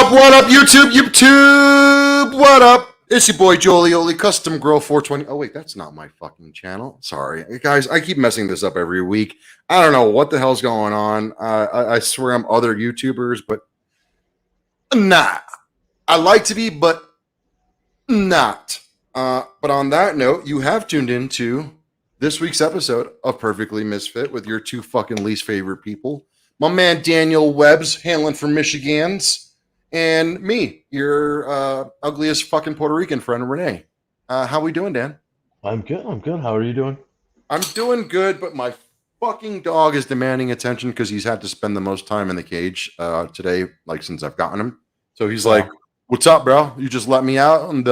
What up, YouTube? YouTube, what up? It's your boy Jolioli, Custom Girl 420. Oh, wait, that's not my fucking channel. Sorry. Guys, I keep messing this up every week. I don't know what the hell's going on. I swear I'm other YouTubers, but nah. I like to be, but not. But on that note, you have tuned into this week's episode of Perfectly Misfit with your two fucking least favorite people. My man Daniel Webbs, hailing from Michigans, and me, your ugliest fucking Puerto Rican friend, Renee. How we doing, Dan? I'm good. How are you doing? I'm doing good, but my fucking dog is demanding attention because he's had to spend the most time in the cage today, like since I've gotten him. So he's like, "What's up, bro? You just let me out, and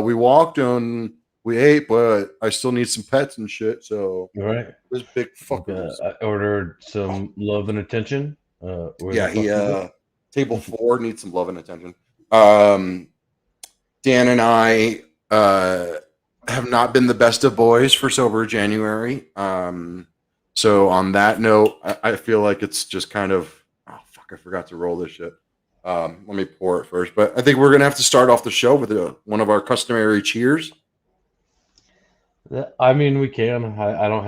we walked and we ate, but I still need some pets and shit." So All right. this big fucker. I ordered some love and attention. Yeah, table 4 needs some love and attention. Dan and I have not been the best of boys for Sober January. So on that note, I feel like it's just kind of, oh fuck, I forgot to roll this shit. Let me pour it first, but I think we're gonna have to start off the show with one of our customary cheers. I mean, we can. I don't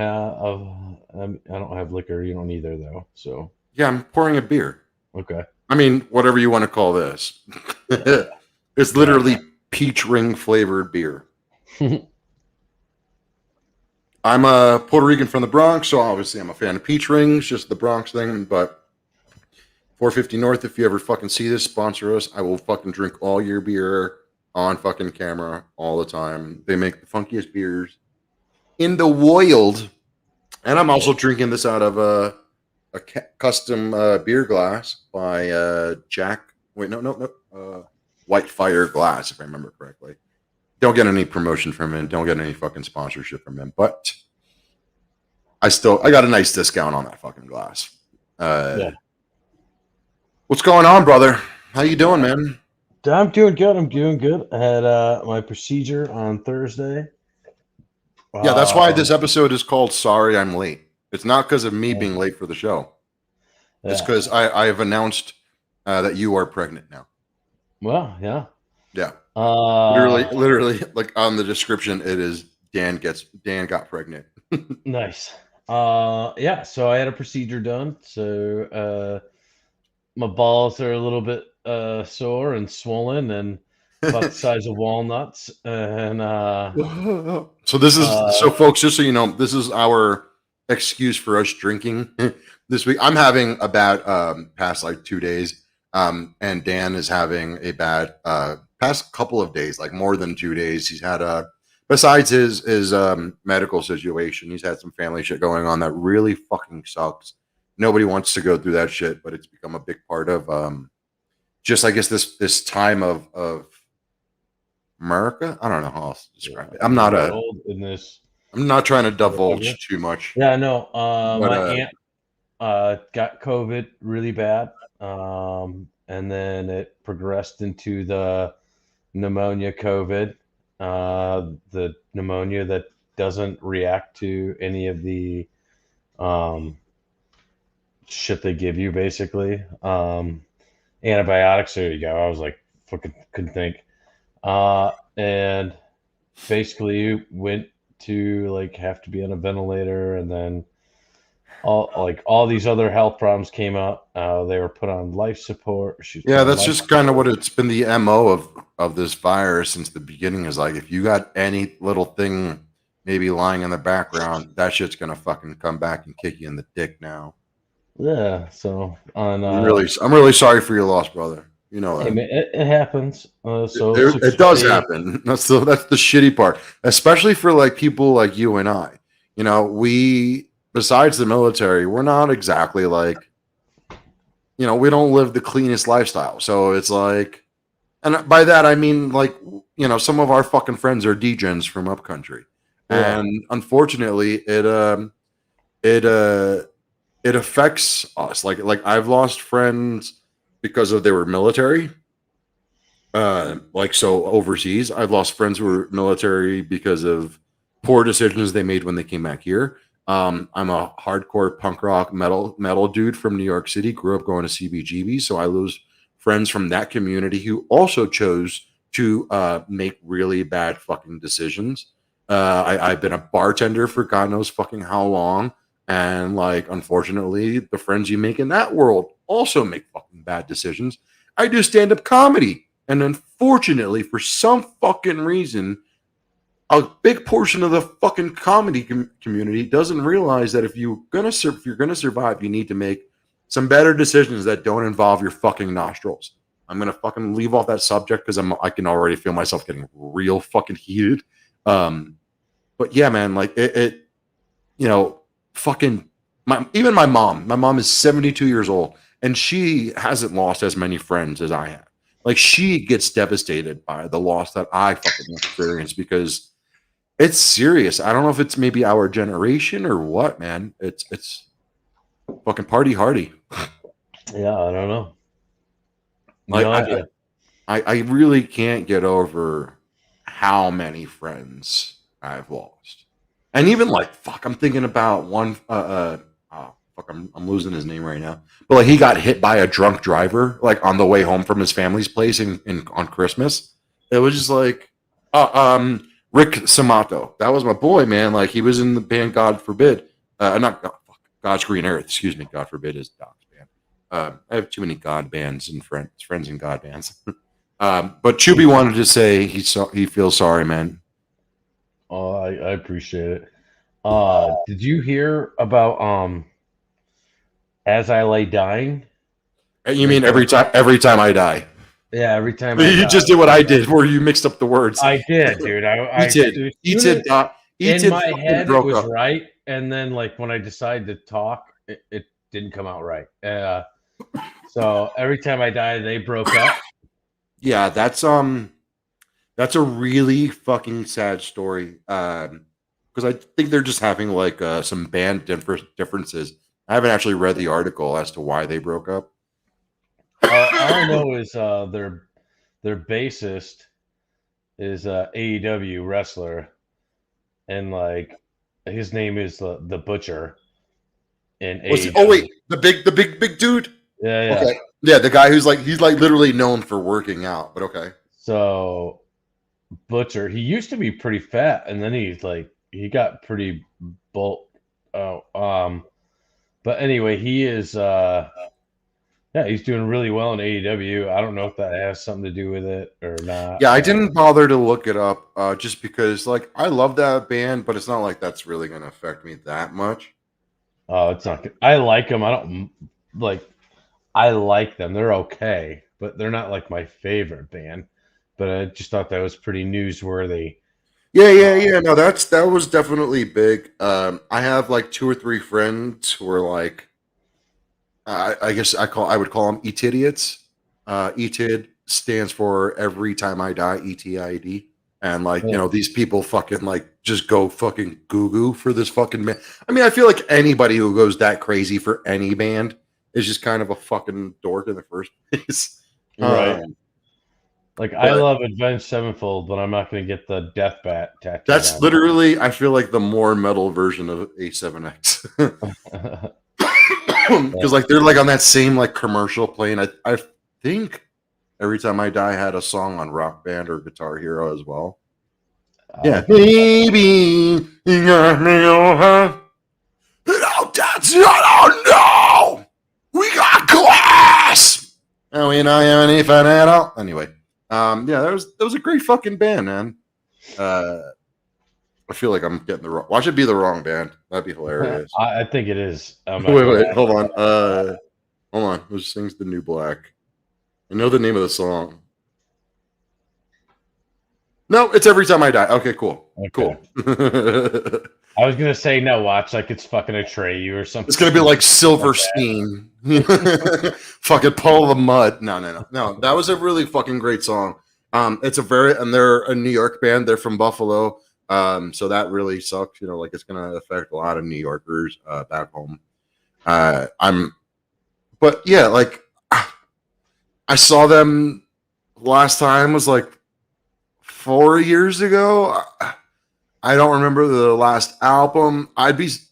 have liquor. You don't either, though. So Yeah, I'm pouring a beer. okay. I mean, whatever you want to call this. It's literally peach ring flavored beer. I'm a Puerto Rican from the Bronx, so obviously I'm a fan of peach rings, just the Bronx thing. But 450 North, if you ever fucking see this, sponsor us. I will fucking drink all your beer on fucking camera all the time. They make the funkiest beers in the world. And I'm also drinking this out of a custom beer glass by Jack. Wait, no. White Fire Glass, if I remember correctly. Don't get any promotion from him. Don't get any fucking sponsorship from him. But I got a nice discount on that fucking glass. What's going on, brother? How you doing, man? I'm doing good. I had my procedure on Thursday. Yeah, that's why this episode is called Sorry I'm Late. It's not because of me being late for the show. It's because I have announced that you are pregnant now. Well, yeah. Yeah. Literally, like on the description, it is Dan got pregnant. Nice. Yeah, so I had a procedure done. So my balls are a little bit sore and swollen and about the size of walnuts. And so this is so folks, just so you know, this is our excuse for us drinking this week. I'm having a bad past like 2 days. And Dan is having a bad past couple of days, like more than 2 days. He's had besides his medical situation, he's had some family shit going on that really fucking sucks. Nobody wants to go through that shit, but it's become a big part of just I guess this time of America. I don't know how else to describe it. I'm not trying to divulge too much. Yeah, no. My aunt got COVID really bad. And then it progressed into the pneumonia COVID, the pneumonia that doesn't react to any of the shit they give you, basically. Antibiotics, there you go. I was like, fucking couldn't think. And basically went to like have to be on a ventilator, and then all these other health problems came up. They were put on life support. Yeah, that's just kind of what it's been the MO of this virus since the beginning. Is like if you got any little thing maybe lying in the background, that shit's gonna fucking come back and kick you in the dick now. Yeah, so I'm really sorry for your loss, brother. You know that. It happens. It does happen. That's the shitty part, especially for like people like you and I. You know, besides the military, we're not exactly like, you know, we don't live the cleanest lifestyle. So it's like, and by that I mean like, you know, some of our fucking friends are degens from upcountry, and unfortunately, it affects us. Like I've lost friends because they were military. Like so overseas, I've lost friends who were military because of poor decisions they made when they came back here. I'm a hardcore punk rock metal dude from New York City. Grew up going to CBGB, so I lose friends from that community who also chose to make really bad fucking decisions. I've been a bartender for God knows fucking how long. And like, unfortunately, the friends you make in that world also make fucking bad decisions. I do stand-up comedy. And unfortunately, for some fucking reason, a big portion of the fucking comedy community doesn't realize that if you're gonna survive, you need to make some better decisions that don't involve your fucking nostrils. I'm gonna fucking leave off that subject because I can already feel myself getting real fucking heated. But yeah, man, like it you know, fucking even my mom. My mom is 72 years old, and she hasn't lost as many friends as I have. Like, she gets devastated by the loss that I fucking experienced because it's serious. I don't know if it's maybe our generation or what, man. It's fucking party hardy. Yeah, I don't know. Like, I really can't get over how many friends I've lost. And even like, fuck, I'm thinking about one fuck, I'm losing his name right now. But like, he got hit by a drunk driver like on the way home from his family's place in on Christmas. It was just like Rick Samato. That was my boy, man. Like, he was in the band God Forbid. Not God, fuck, God's Green Earth, excuse me. God Forbid is Doc's band. I have too many God bands and friends in God bands. But Chubby wanted to say he feels sorry, man. Oh, I appreciate it. Did you hear about As I Lay Dying? You mean every time I die? Yeah, every time. You just did what I did, where you mixed up the words. I did, dude. In my head, it was right, and then like when I decided to talk, it didn't come out right. So every time I die, they broke up. Yeah, that's a really fucking sad story. Because I think they're just having like some band differences. I haven't actually read the article as to why they broke up. All I know is their bassist is AEW wrestler, and like his name is the Butcher. In AEW. Oh wait, the big dude. Yeah. Okay. Yeah, the guy he's like literally known for working out. But okay. So Butcher, he used to be pretty fat, and then he got pretty bulk. But anyway, he is he's doing really well in AEW. I don't know if that has something to do with it or not. Yeah, I didn't bother to look it up just because like I love that band, but it's not like that's really going to affect me that much. Oh, it's not good. I like them. I like them. They're okay, but they're not like my favorite band. But I just thought that was pretty newsworthy. Yeah. No, that was definitely big. I have like 2 or 3 friends who are like, I guess I would call them ETidiots. ETid stands for Every Time I Die, ETID. And like, you know, these people fucking like just go fucking goo for this fucking band. I mean, I feel like anybody who goes that crazy for any band is just kind of a fucking dork in the first place. Right. I love Avenged Sevenfold, but I'm not going to get the death bat tattoo. That's literally, I feel like, the more metal version of A7X. Because like they're like on that same like commercial plane. I think Every Time I Die had a song on Rock Band or Guitar Hero as well. Yeah. Baby, you got me over. No! We got class! And we don't have any fun at all. Anyway. Yeah, that was a great fucking band, man. I feel like I'm getting the wrong. Why should it be the wrong band? That'd be hilarious. I think it is. Wait, hold on. Hold on. Who sings The New Black? I know the name of the song. No, it's Every Time I Die. Okay, cool. Okay. Cool. I was gonna say no. Watch like it's fucking Atreyu or something. It's gonna be like Silverstein. Fucking Paul the Mud. No. That was a really fucking great song. And they're a New York band. They're from Buffalo. So that really sucks. You know, like it's gonna affect a lot of New Yorkers back home. But yeah, like I saw them last time was like 4 years ago. I don't remember the last album. I was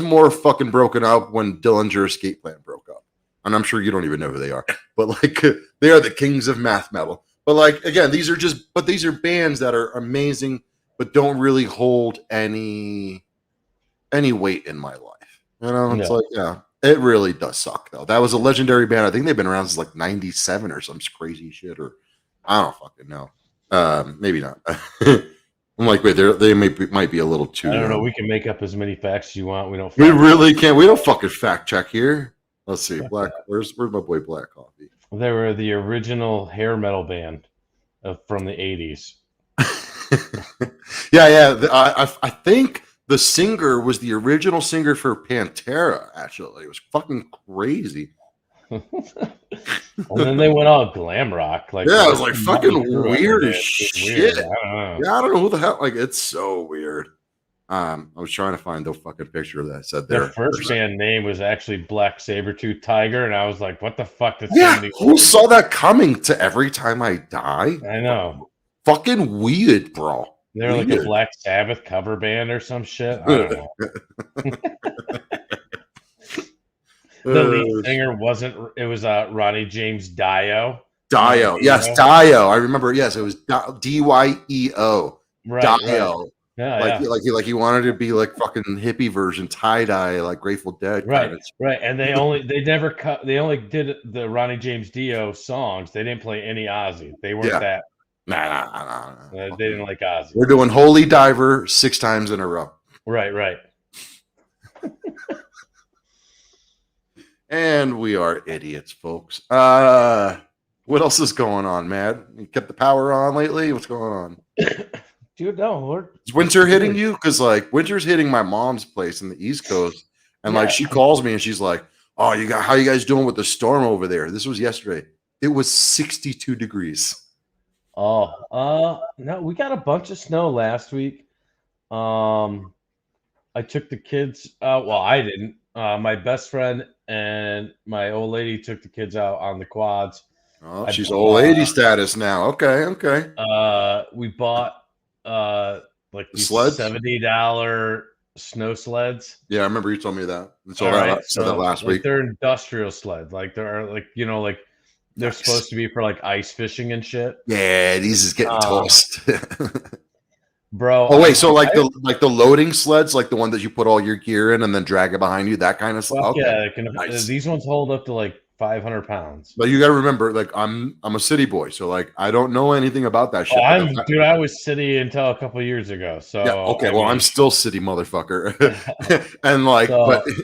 more fucking broken up when Dillinger Escape Plan broke up. and I'm sure you don't even know who they are, but like they are the kings of math metal. But like again, these are bands that are amazing, but don't really hold any weight in my life. You know, it's like, yeah, it really does suck though. That was a legendary band. I think they've been around since like '97 or some crazy shit, or I don't fucking know. Maybe not. I'm like, wait, they might be a little too. I don't know. We can make up as many facts as you want. We don't. We really can't. We don't fucking fact check here. Let's see. Black. Where's my boy Black Coffee? They were the original hair metal band from the '80s. Yeah. I think the singer was the original singer for Pantera. Actually, it was fucking crazy. And then they went all glam rock. Like, yeah, it was like fucking weird as shit. Weird. I don't know who the hell. Like, it's so weird. I was trying to find the fucking picture that I said there. Their first band name was actually Black Sabertooth Tiger, and I was like, "What the fuck?" Who saw that coming to Every Time I Die? I know. Fucking weird, bro. They're like a Black Sabbath cover band or some shit. I don't know. The lead singer wasn't. It was Ronnie James Dio. Yes, Dio. I remember. Yes, it was Dyo. Right, Dio. Right. Yeah, like he wanted to be like fucking hippie version, tie dye, like Grateful Dead. Right, right. And they only did the Ronnie James Dio songs. They didn't play any Ozzy. They weren't that. Nah. They didn't like Ozzy. We're doing Holy Diver 6 times in a row. Right. And we are idiots, folks. What else is going on, Mad? You kept the power on lately? What's going on? Dude, no, Lord. Is winter hitting you? Because like winter's hitting my mom's place in the East Coast, and like she calls me and she's like, "Oh, how you guys doing with the storm over there?" This was yesterday. It was 62 degrees. Oh, no, we got a bunch of snow last week. I took the kids out. Well, I didn't. My best friend and my old lady took the kids out on the quads. Oh, she's old lady status now. Okay. We bought like these sleds? $70 snow sleds. Yeah, I remember you told me that. Said that last week. They're industrial sleds. Like they're like, like they're supposed to be for like ice fishing and shit. Yeah, these is getting tossed. Bro. Oh wait, so the loading sleds, like the one that you put all your gear in and then drag it behind you, that kind of stuff. Okay. Yeah, nice. These ones hold up to like 500 pounds. But you got to remember, like I'm a city boy, so like I don't know anything about that shit. I was city until a couple years ago. So yeah, okay, I'm still city, motherfucker. And like,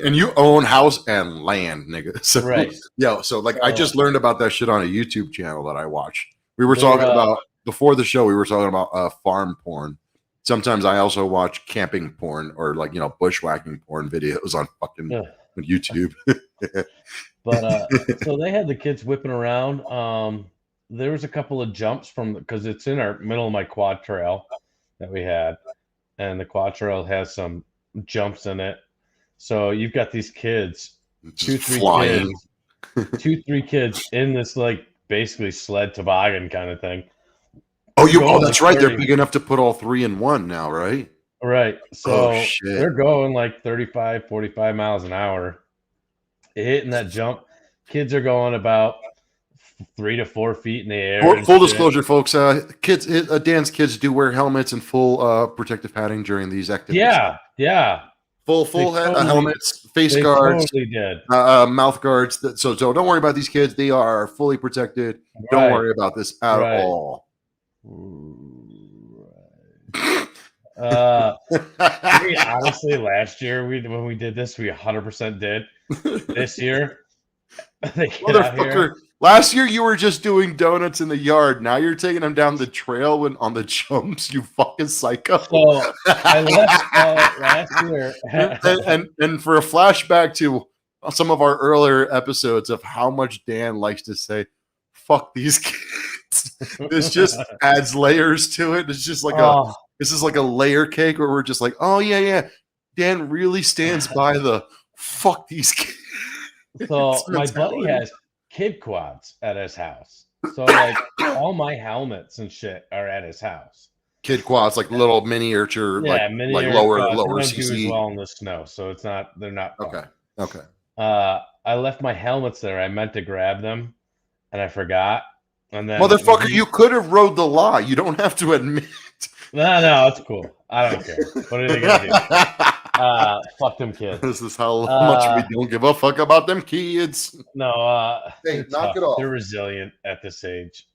and you own house and land, nigga. So, right. Yeah. So like, I just learned about that shit on a YouTube channel that I watch. We were talking about before the show. We were talking about farm porn. Sometimes I also watch camping porn or like bushwhacking porn videos on fucking on YouTube. But so they had the kids whipping around. There was a couple of jumps because it's in our middle of my quad trail that we had, and the quad trail has some jumps in it. So you've got these kids, two, three kids in this like basically sled toboggan kind of thing. Oh, that's right. They're big enough to put all 3 in one now, right? Right. So they're going like 35, 45 miles an hour. Hitting that jump, kids are going about 3 to 4 feet in the air. Full disclosure, folks. Dan's kids do wear helmets and full protective padding during these activities. Yeah. Full helmets, face guards, totally did. Mouth guards. So don't worry about these kids. They are fully protected. Right. Don't worry about this at all. Honestly, last year when we did this, we 100% did. This year, last year you were just doing donuts in the yard. Now you're taking them down the trail on the jumps. You fucking psycho. So I left last year, and for a flashback to some of our earlier episodes of how much Dan likes to say, "Fuck these kids." This just adds layers to it. It's just like this is like a layer cake where we're just like, oh yeah. Dan really stands by the fuck these kids. So my buddy has kid quads at his house. So like all my helmets and shit are at his house. Kid quads, like little miniature, like lower CC. Do as well in the snow, so they're not. Okay. I left my helmets there. I meant to grab them, and I forgot. And then Motherfucker, you could have rode the law. You don't have to admit. No, it's cool. I don't care. What are they gonna do? Fuck them kids. This is how much we don't give a fuck about them kids. No, Hey, knock tough. it off. They're resilient at this age.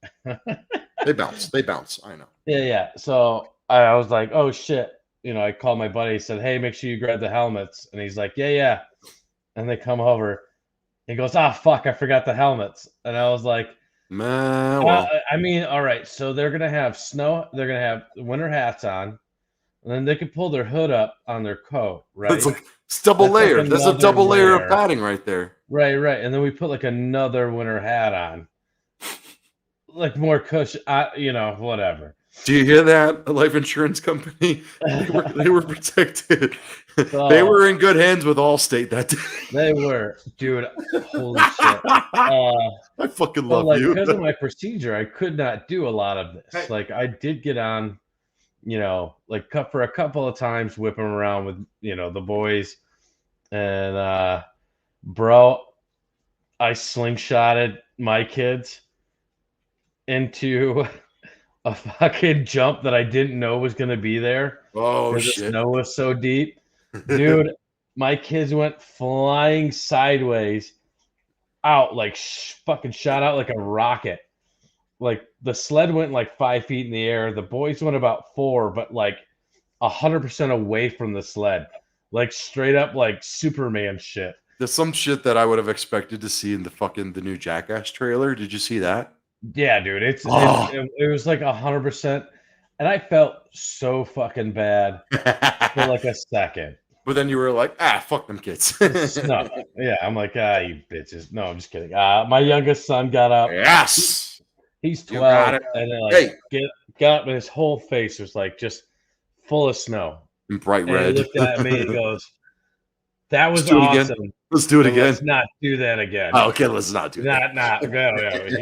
They bounce. They bounce. I know. Yeah. So I was like, oh shit. I called my buddy. He said, hey, make sure you grab the helmets. And he's like, yeah. And they come over. He goes, fuck, I forgot the helmets. And I was like, man, well. I mean, all right. So they're gonna have snow. They're gonna have winter hats on, and then they can pull their hood up on their coat. Right. It's double layer. Like That's a double layer of padding right there. Right. And then we put like another winter hat on, like more cushion. Whatever. Do you hear that? A life insurance company. They were protected. So, they were in good hands with Allstate that day. They were, dude. Holy shit! I fucking love you. Because of my procedure, I could not do a lot of this. Hey. Like I did get on, like cut for a couple of times, whipping around with the boys, and bro, I slingshotted my kids into a fucking jump that I didn't know was going to be there. Oh shit! The snow was so deep, dude. My kids went flying sideways out, like fucking shot out like a rocket. Like the sled went like 5 feet in the air. The boys went about 4, but like 100% away from the sled, like straight up like Superman shit. There's some shit that I would have expected to see in the new Jackass trailer. Did you see that? Yeah, dude. It was like 100%, and I felt so fucking bad for like a second. But then you were like, fuck them kids. No, yeah, I'm like, you bitches. No, I'm just kidding. My youngest son got up. Yes, he's 12, and then got up, and his whole face was like just full of snow, and bright red. He looked at me and goes, "That was awesome. Let's do it again. Let's not do that again." Oh, okay, let's not do that.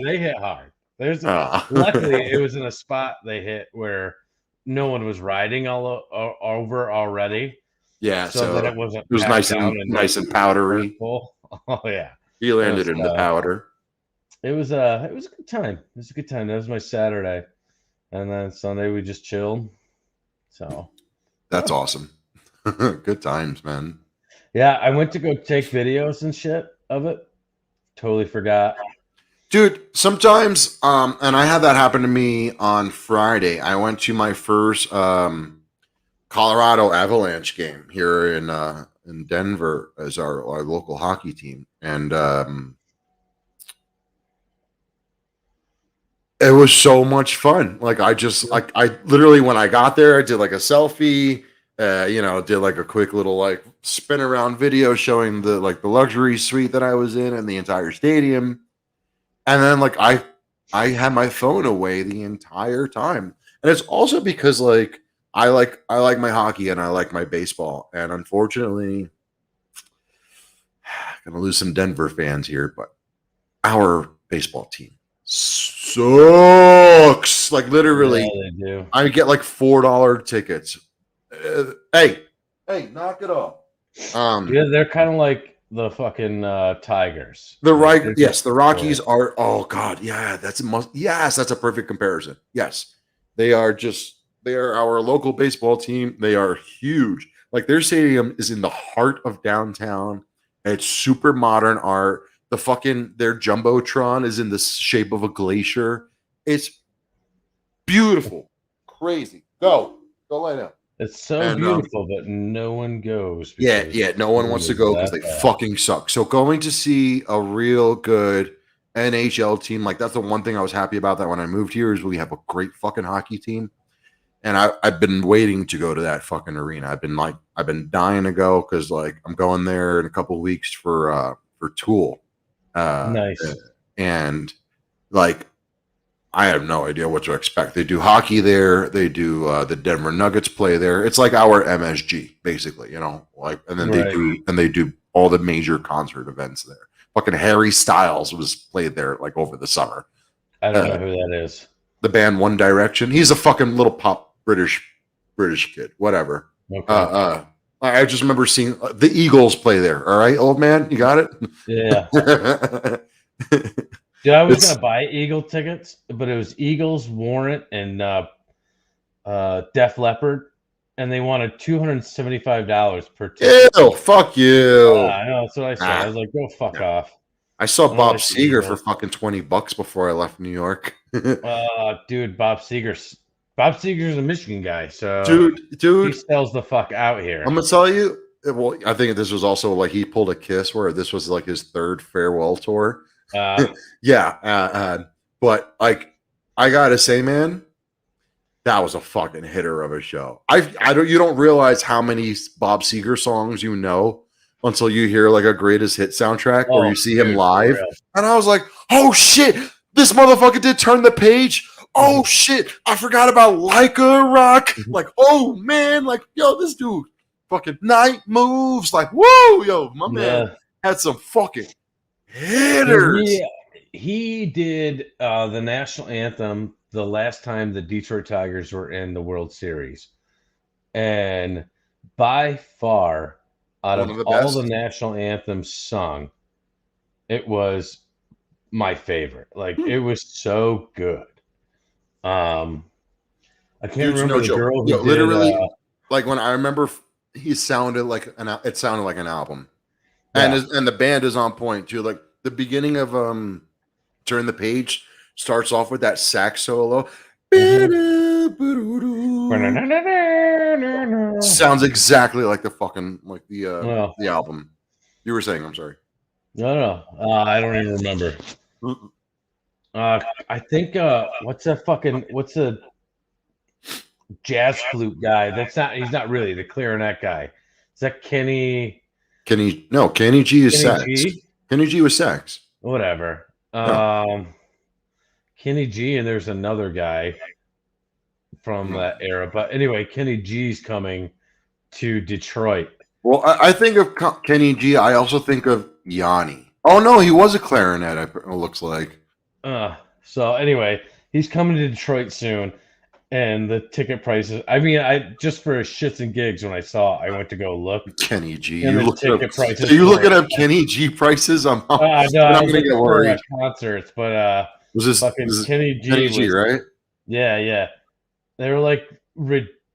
They hit hard. Luckily, it was in a spot they hit where no one was riding all over already. Yeah, so that it wasn't. It was nice and powdery. Oh yeah, he landed in the powder. It was a good time. It was a good time. That was my Saturday, and then Sunday we just chilled. So that's awesome. Good times, man. Yeah, I went to go take videos and shit of it. Totally forgot. Dude, sometimes, and I had that happen to me on Friday. I went to my first Colorado Avalanche game here in Denver as our local hockey team, and it was so much fun. Like I literally when I got there, I did like a selfie. Did like a quick little like spin around video showing the luxury suite that I was in and the entire stadium. And then like I had my phone away the entire time. And it's also because like I like my hockey and I like my baseball. And unfortunately, I'm gonna lose some Denver fans here, but our baseball team sucks. Like literally, yeah, they do. I get like $4 tickets. Hey, knock it off. Yeah, they're kind of like the fucking Tigers. The Rockies are. Oh God, yeah, that's a perfect comparison. Yes, they are our local baseball team. They are huge. Like their stadium is in the heart of downtown. It's super modern art. Their jumbotron is in the shape of a glacier. It's beautiful, crazy. Go lay down. It's so beautiful, but no one goes. Yeah, no one wants to go because they fucking suck. So going to see a real good NHL team, like that's the one thing I was happy about that when I moved here is we have a great fucking hockey team. And I've been waiting to go to that fucking arena. I've been dying to go because like I'm going there in a couple of weeks for Tool. Nice. And like I have no idea what to expect. They do hockey there. They do the Denver Nuggets play there. It's like our MSG, basically, and then they do all the major concert events there. Fucking Harry Styles was played there like over the summer. I don't know who that is. The band One Direction. He's a fucking little pop British kid. Whatever. Okay. I just remember seeing the Eagles play there. All right, old man, you got it. Yeah. Dude, I was gonna buy Eagle tickets, but it was Eagles, Warrant, and Def Leppard, and they wanted $275 per ticket. Ew, fuck you. I know, that's what I said. I was like, go fuck off. I saw I Bob like the Seger for Eagles. fucking $20 before I left New York. Dude, Bob Seger's a Michigan guy, so he dude, sells the fuck out here. I'm gonna tell you. Well, I think this was also like he pulled a Kiss, where this was like his third farewell tour. Yeah, but like I gotta say, man, that was a fucking hitter of a show. You don't realize how many Bob Seger songs you know until you hear like a greatest hit soundtrack or you see him live. And I was like, oh shit, this motherfucker did turn the page. Oh shit, I forgot about Like a Rock. Like, oh man, like, yo, this dude fucking Night Moves. Like, whoa, yo, my man had some fucking hitters. He did the national anthem the last time the Detroit Tigers were in the World Series. And by far, out of all the national anthems sung, it was my favorite. Like, it was so good. I can't remember the girl who did, literally, like when I remember he sounded like it sounded like an album. And the band is on point too. Like the beginning of Turn the Page starts off with that sax solo. Sounds exactly like the fucking like the album. You were saying, I'm sorry. No. I don't even remember. I think what's the jazz flute guy? He's not really the clarinet guy. Is that Kenny G is sax. Kenny G was sax. Whatever. Kenny G, and there's another guy from that era. But anyway, Kenny G's coming to Detroit. Well, I think of Kenny G. I also think of Yanni. Oh no, he was a clarinet. It looks like. So anyway, he's coming to Detroit soon, and the ticket prices. I mean, I just for shits and gigs when I went to go look. Kenny G. You looking up Kenny G prices? I'm no, I was looking for concerts, but was this Kenny G, right? Yeah. They were like,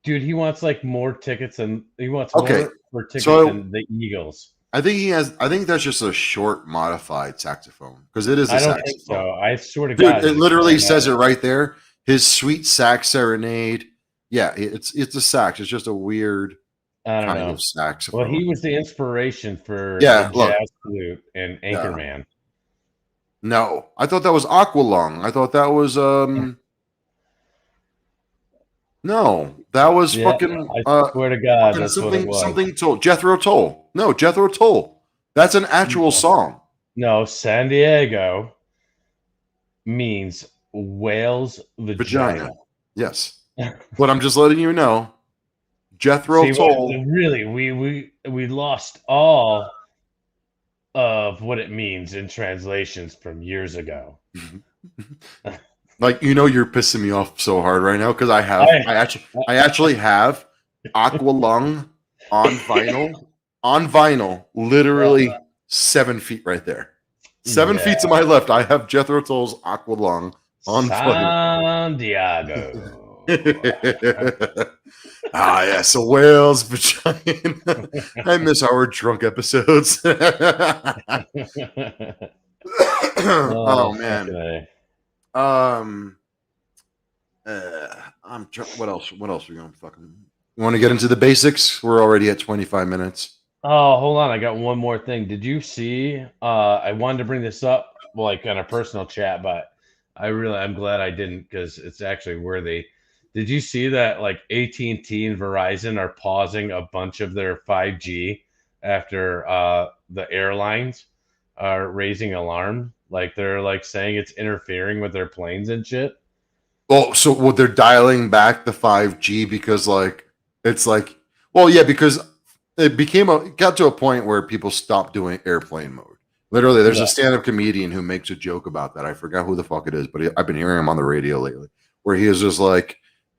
dude, he wants like more tickets than more tickets than the Eagles. I think that's just a short modified saxophone because it is. I don't think so. I swear to God, it literally says it right there. His Sweet Sax Serenade. Yeah, it's a sax. It's just a weird kind of saxophone. Well, he was the inspiration for the jazz flute and Anchorman. No, I thought that was Aqualung. I thought that was no, that was fucking. I swear to God, that's something Tull. Jethro Tull. No, Jethro Tull. That's an actual song. No, San Diego means whale's vagina. Yes, but I'm just letting you know. Jethro Tull. Really, we lost all of what it means in translations from years ago. Like, you're pissing me off so hard right now because I actually have Aqualung on vinyl, literally 7 feet right there. 7 feet to my left, I have Jethro Tull's Aqualung on San Diego. Yes, a whale's vagina. I miss our drunk episodes. Oh man. Okay. What else? What else are we gonna fucking? You want to get into the basics? We're already at 25 minutes. Oh, hold on. I got one more thing. Did you see? I wanted to bring this up, like on a personal chat, but I'm glad I didn't because it's actually worthy. Did you see that? Like AT&T and Verizon are pausing a bunch of their 5G after the airlines are raising alarm. Like they're like saying it's interfering with their planes and shit. Oh, so they're dialing back the 5G because because it got to a point where people stopped doing airplane mode. Literally, there's a stand-up comedian who makes a joke about that. I forgot who the fuck it is, but I've been hearing him on the radio lately, where he is just like,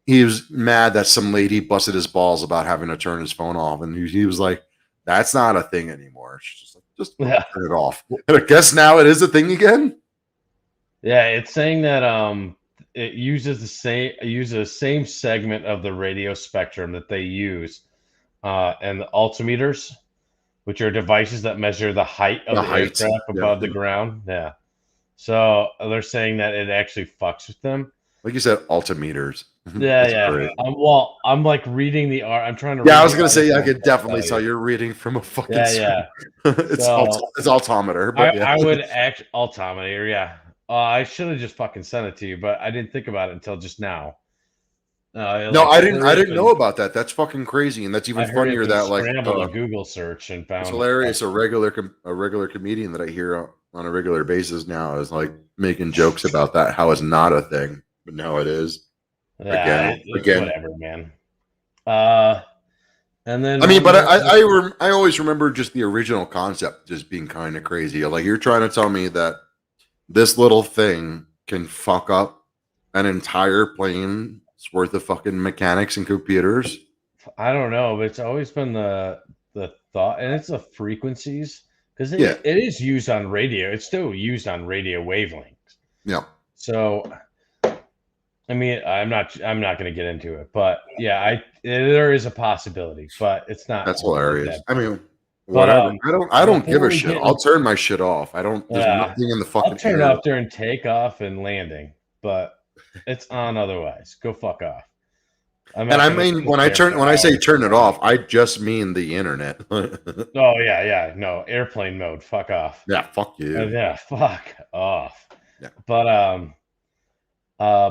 he was mad that some lady busted his balls about having to turn his phone off, and he was like, "That's not a thing anymore." She's just like, "Just turn it off." And I guess now it is a thing again. Yeah, it's saying that it uses the same segment of the radio spectrum that they use, and the altimeters, which are devices that measure the height of the aircraft above the ground. Yeah. So they're saying that it actually fucks with them. Like you said, altimeters. Yeah. I'm like reading the art. I'm trying to. Yeah, I was gonna say I could definitely tell you're reading from a fucking. Yeah. It's altimeter. But I would altimeter. Yeah. I should have just fucking sent it to you, but I didn't think about it until just now. No, I didn't know about that. That's fucking crazy, and that's even funnier that like a Google search and found. It's hilarious. A regular comedian that I hear on a regular basis now is like making jokes about that, how it's not a thing, but now it is. Yeah, again, whatever, man. And then I mean, but I always remember just the original concept just being kind of crazy. Like you're trying to tell me that this little thing can fuck up an entire plane's worth of fucking mechanics and computers. I don't know, but it's always been the thought, and it's the frequencies, because it is used on radio. It's still used on radio wavelengths. Yeah. So, I mean, I'm not going to get into it, but yeah, there is a possibility, but it's not. That's hilarious. I mean, whatever. I don't give a shit. I'll turn my shit off. I don't. There's nothing in the fucking. I'll turn it off during takeoff and landing, but it's on otherwise. Go fuck off. And I mean, when I say turn it off, I just mean the internet. Oh yeah, no, airplane mode. Fuck off. Yeah, fuck you. Yeah, fuck off. Yeah. But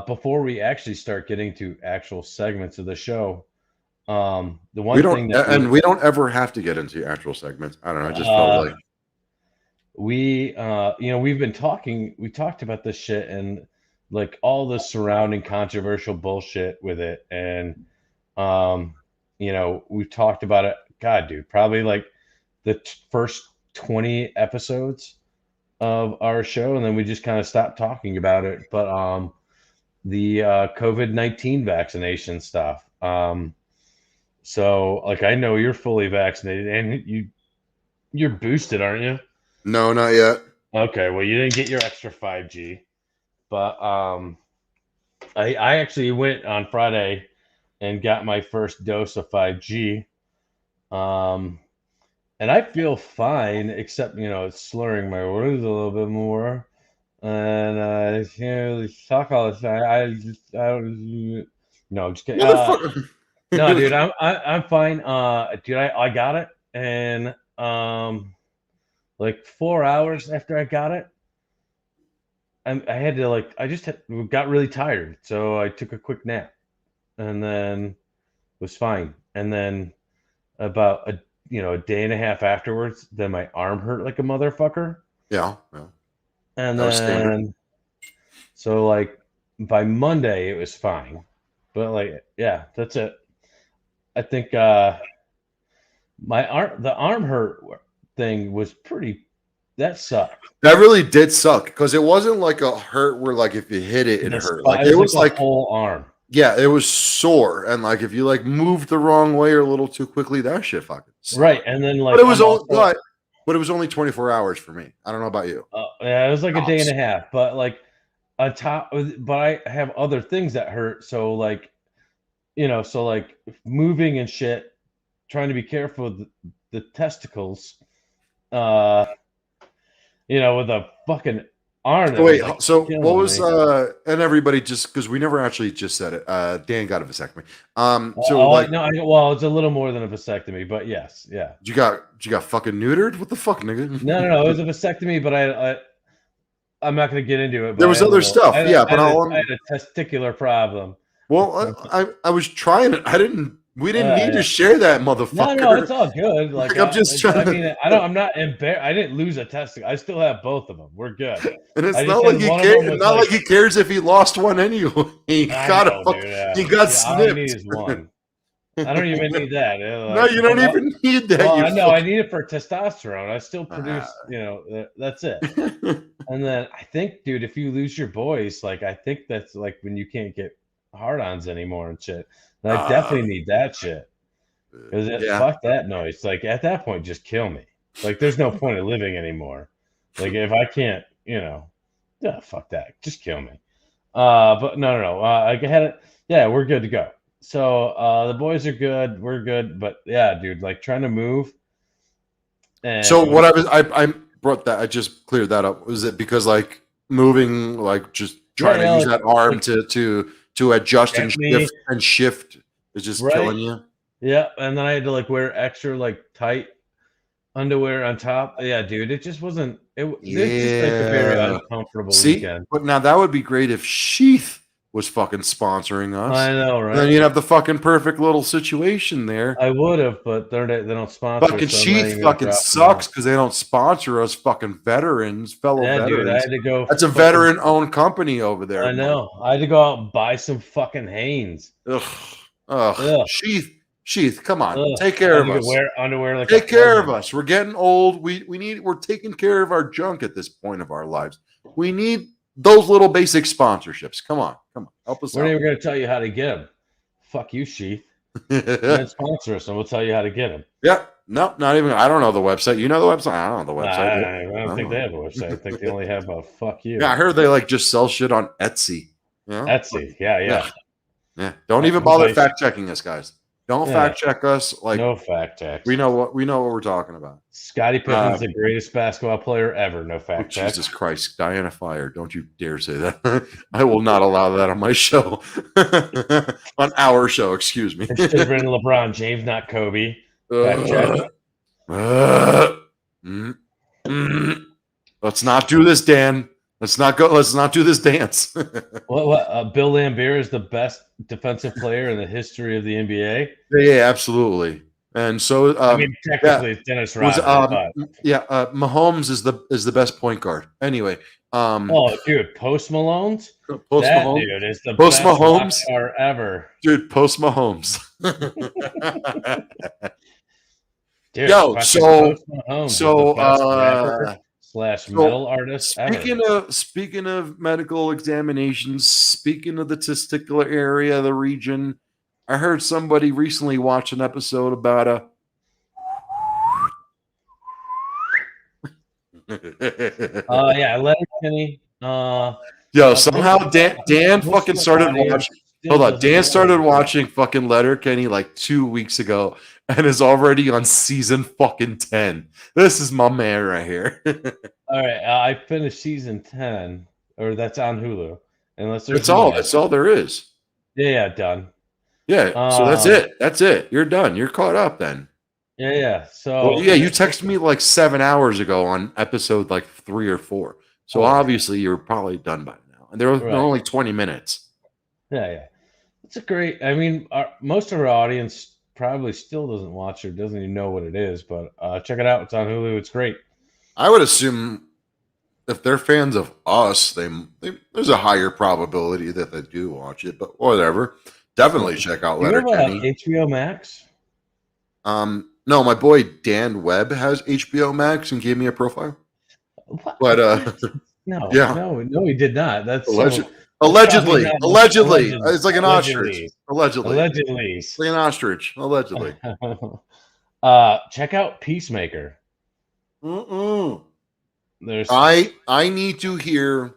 before we actually start getting to actual segments of the show, the one we thing don't we don't ever have to get into actual segments. I don't know. I just felt like we we've been talking. We talked about this shit and like all the surrounding controversial bullshit with it, and we've talked about it. God, dude, probably like the first 20 episodes of our show, and then we just kind of stopped talking about it. But the COVID-19 vaccination stuff. So like I know you're fully vaccinated, and you're boosted, aren't you? No, not yet. Okay, well you didn't get your extra 5G. But I actually went on Friday and got my first dose of 5G. And I feel fine, except, it's slurring my words a little bit more. And I can't talk all the time. I'm just kidding. No, dude, I'm fine. Dude, I got it. And like 4 hours after I got it, I had to got really tired, so I took a quick nap, and then was fine. And then about a day and a half afterwards, then my arm hurt like a motherfucker. Yeah. And then, so like by Monday it was fine, but like that's it. I think the arm hurt thing was pretty. That sucked. That really did suck because it wasn't like a hurt where like if you hit it, it hurt. Like it was like whole arm. Yeah, it was sore, and like if you like moved the wrong way or a little too quickly, that shit fucking sucked. Right. And then like, but it was only 24 hours for me. I don't know about you. Yeah, it was like a day and a half. But like on top, but I have other things that hurt. So like, so like moving and shit, trying to be careful with the testicles. With a fucking arm. Wait, so what was and everybody just because we never actually just said it. Dan got a vasectomy. Well, it's a little more than a vasectomy, but yes, yeah. You got fucking neutered? What the fuck, nigga? No, it was a vasectomy, but I'm not going to get into it. But there was other stuff, I had a testicular problem. Well, I was trying it. We didn't need to share that, motherfucker. No, it's all good. Like I'm just trying. I mean, I'm not embarrassed. I didn't lose a testicle. I still have both of them. We're good. And it's not like he cares. Not like he cares if he lost one anyway. He got snipped. All I need is one. I don't even need that. No, you don't even need that. Well, I know. I need it for testosterone. I still produce. That's it. And then I think, dude, if you lose your boys, like I think that's like when you can't get hard-ons anymore and shit. And I definitely need that shit. Because fuck that noise. Like at that point, just kill me. Like there's no point of living anymore. Like if I can't, fuck that. Just kill me. But no. I had it. Yeah, we're good to go. So the boys are good. We're good. But yeah, dude, like trying to move. And so what I brought that, I just cleared that up. Was it because like moving, like just trying to use that arm to adjust and shift is just killing you? Yeah, and then I had to like wear extra like tight underwear on top. Yeah, dude, it just wasn't. It's just like a very uncomfortable weekend. But now that would be great if Sheath was fucking sponsoring us. I know, right? And then you'd have the fucking perfect little situation there. I would have, but they don't sponsor. Fucking Sheath fucking sucks because they don't sponsor us, fucking veterans, fellow veterans. Dude, I had to go. That's a veteran-owned company over there. I know. I had to go out and buy some fucking Hanes. Ugh. Sheath, come on, take care of us. Wear underwear like take care of us. We're getting old. We're taking care of our junk at this point of our lives. We need those little basic sponsorships. Come on, help us out. We're going to tell you how to get them. Fuck you, Sheath. Then sponsor us, and we'll tell you how to get them. Yeah, no, not even. I don't know the website. You know the website? I don't know the website. I don't think they have a website. I think they only have a fuck you. Yeah, I heard they like just sell shit on Etsy. Etsy, yeah. Don't even bother fact checking us, guys. Don't fact check us. Like no fact check. We know what we're talking about. Scottie Pippen's the greatest basketball player ever. No fact check. Jesus Christ, Diana Fire! Don't you dare say that. I will not allow that on my show. On our show, excuse me. It should have been LeBron James, not Kobe. Fact check. Let's not do this, Dan. Let's not do this dance. What? Bill Laimbeer is the best defensive player in the history of the NBA. Yeah, absolutely. And so, technically, it's Dennis Rodman. Mahomes is the best point guard. Anyway, dude, Post Malone's Malone? Dude is the Post best Mahomes ever. Dude, Post Mahomes. Dude, metal artist. Speaking of medical examinations, speaking of the testicular area, the region, I heard somebody recently watch an episode about Letterkenny. Somehow Dan fucking started watching. Hold on, Dan started watching fucking Letterkenny like 2 weeks ago and is already on season fucking 10. This is my man right here. All right, I finished season 10, or that's on Hulu. That's all there is. Yeah, done. Yeah, so that's it. That's it. You're done. You're caught up then. Yeah. So you texted me like 7 hours ago on episode like 3 or 4. So obviously you're probably done by now. And they're only 20 minutes. Yeah. It's a great. I mean, most of our audience probably still doesn't watch or doesn't even know what it is, but check it out. It's on Hulu. It's great. I would assume if they're fans of us, there's a higher probability that they do watch it. But whatever. Definitely check out Letterkenny. HBO Max? No, my boy Dan Webb has HBO Max and gave me a profile. What? But no, he did not. That's allegedly. It's like an ostrich. Allegedly. It's like an ostrich. Allegedly. Check out Peacemaker. I need to hear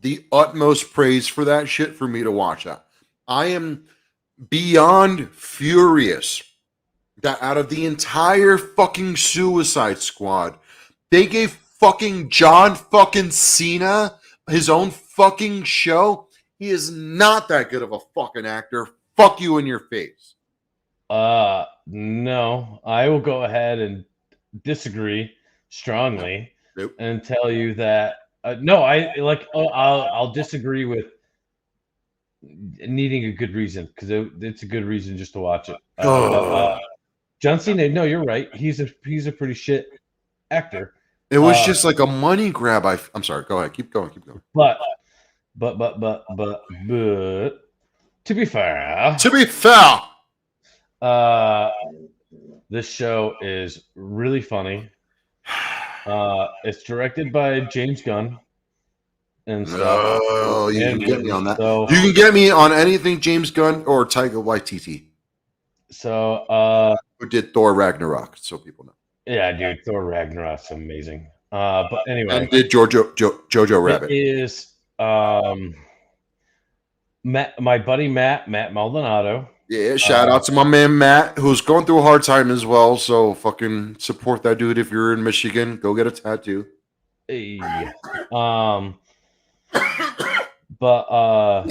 the utmost praise for that shit for me to watch that. I am beyond furious that out of the entire fucking Suicide Squad, they gave fucking John fucking Cena his own fucking show. He is not that good of a fucking actor. Fuck you in your face. No, I will go ahead and disagree strongly and tell you that I'll disagree with needing a good reason because it's a good reason just to watch it. John Cena, no, you're right. He's a pretty shit actor. It was just like a money grab. I'm sorry. Go ahead. Keep going. But to be fair, this show is really funny. It's directed by James Gunn. and stuff. Oh, you can And get me on that. so- You can get me on anything James Gunn or Taika Waititi, So, who did Thor Ragnarok, so people know. yeah, dude, Thor Ragnarok's amazing. But anyway, And did Jojo Rabbit. it is my buddy Matt Maldonado. Yeah, shout out to my man Matt, who's going through a hard time as well. So fucking support that dude if you're in Michigan. Go get a tattoo. Yeah. But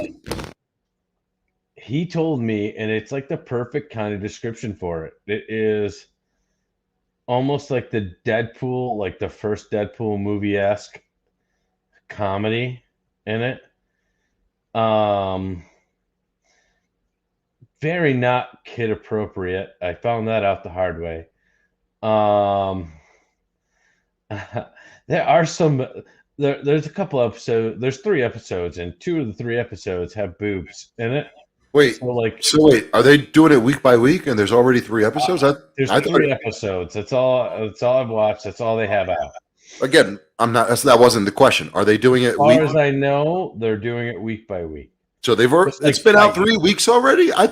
he told me, and it's like the perfect kind of description for it. It is almost like the Deadpool, like the first Deadpool movie-esque comedy in it. Very not kid appropriate. I found that out the hard way. There are some. There's a couple episodes. There's 3 episodes, and 2 of the 3 episodes have boobs in it. Wait, So wait, are they doing it week by week? And there's already 3 episodes. There's 3 episodes. That's all I've watched. That's all they have out. Again, I'm not. That wasn't the question. Are they doing it? As far as I know, they're doing it week by week. So they've already. Like it's been out 3 weeks already. I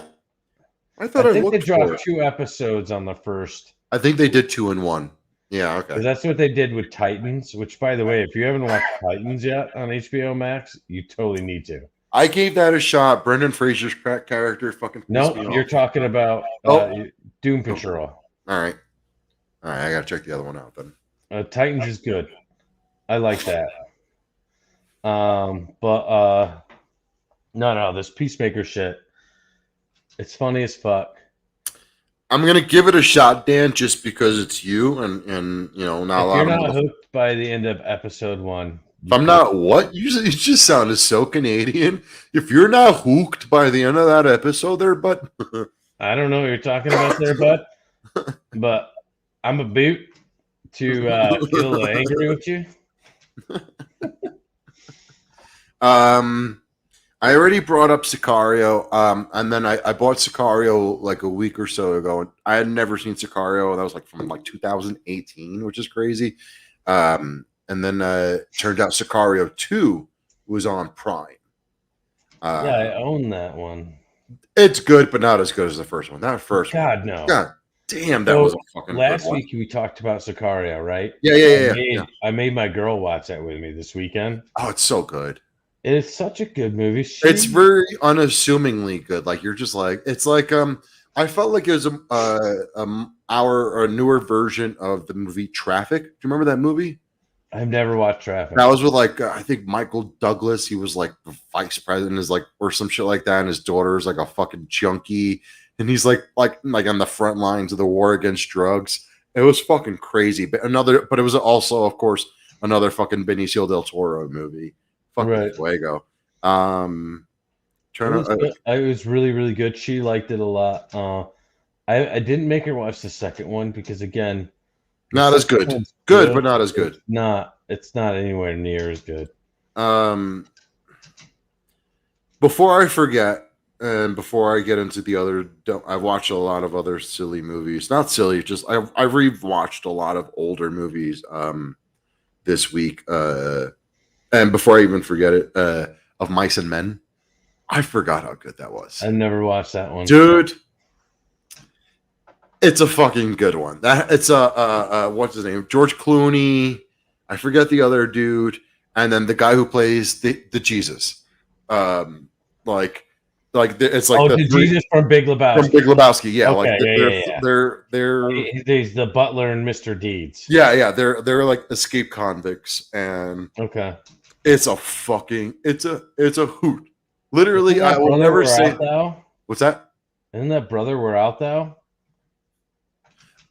thought I think they looked dropped 2 episodes on the first. I think they did 2 in 1. Yeah, okay. That's what they did with Titans. Which, by the way, if you haven't watched Titans yet on HBO Max, you totally need to. I gave that a shot. Brendan Fraser's character fucking. No, you're talking about Doom Patrol. All right. I gotta check the other one out then. Titans is good. I like that. But no, this Peacemaker shit. It's funny as fuck. I'm gonna give it a shot, Dan, just because it's you, and you know, not a lot. If you're not hooked by the end of episode 1. If I'm not what? You just sounded so Canadian. If you're not hooked by the end of that episode, there, but I don't know what you're talking about there, bud. But I'm a boot to feel a little angry with you. I already brought up Sicario, and then I bought Sicario like a week or so ago, and I had never seen Sicario. That was like from like 2018, which is crazy. And then turned out Sicario 2 was on Prime. Yeah, I own that one. It's good, but not as good as the first one. That first God, one. no. God damn, that was a fucking last good one. week we talked about Sicario, right? Yeah. I made my girl watch that with me this weekend. Oh, it's so good. It is such a good movie. It's very unassumingly good. Like you're just like it's like I felt like it was a newer version of the movie Traffic. Do you remember that movie? I've never watched Traffic. That was with like I think Michael Douglas. He was like the vice president, is like or some shit like that, and his daughter is like a fucking junkie, and he's like on the front lines of the war against drugs. It was fucking crazy. But it was also, of course, another fucking Benicio del Toro movie. Fucking Fuego. It was really, really good. She liked it a lot. I didn't make her watch the second one because again, not as good. Good, but not as good. It's not anywhere near as good. Before I forget, and before I get into the other, I've watched a lot of other silly movies. Not silly, just I've rewatched a lot of older movies this week. And before I even forget it, of Mice and Men, I forgot how good that was. I've never watched that one, dude. It's a fucking good one. It's what's his name? George Clooney. I forget the other dude, and then the guy who plays the Jesus. It's like the Jesus from Big Lebowski. From Big Lebowski, yeah. Okay, they're he's the butler and Mr. Deeds. Yeah. They're like escape convicts, and it's a hoot. Literally, I will never say. What's that? Isn't that Brother We're Out Thou?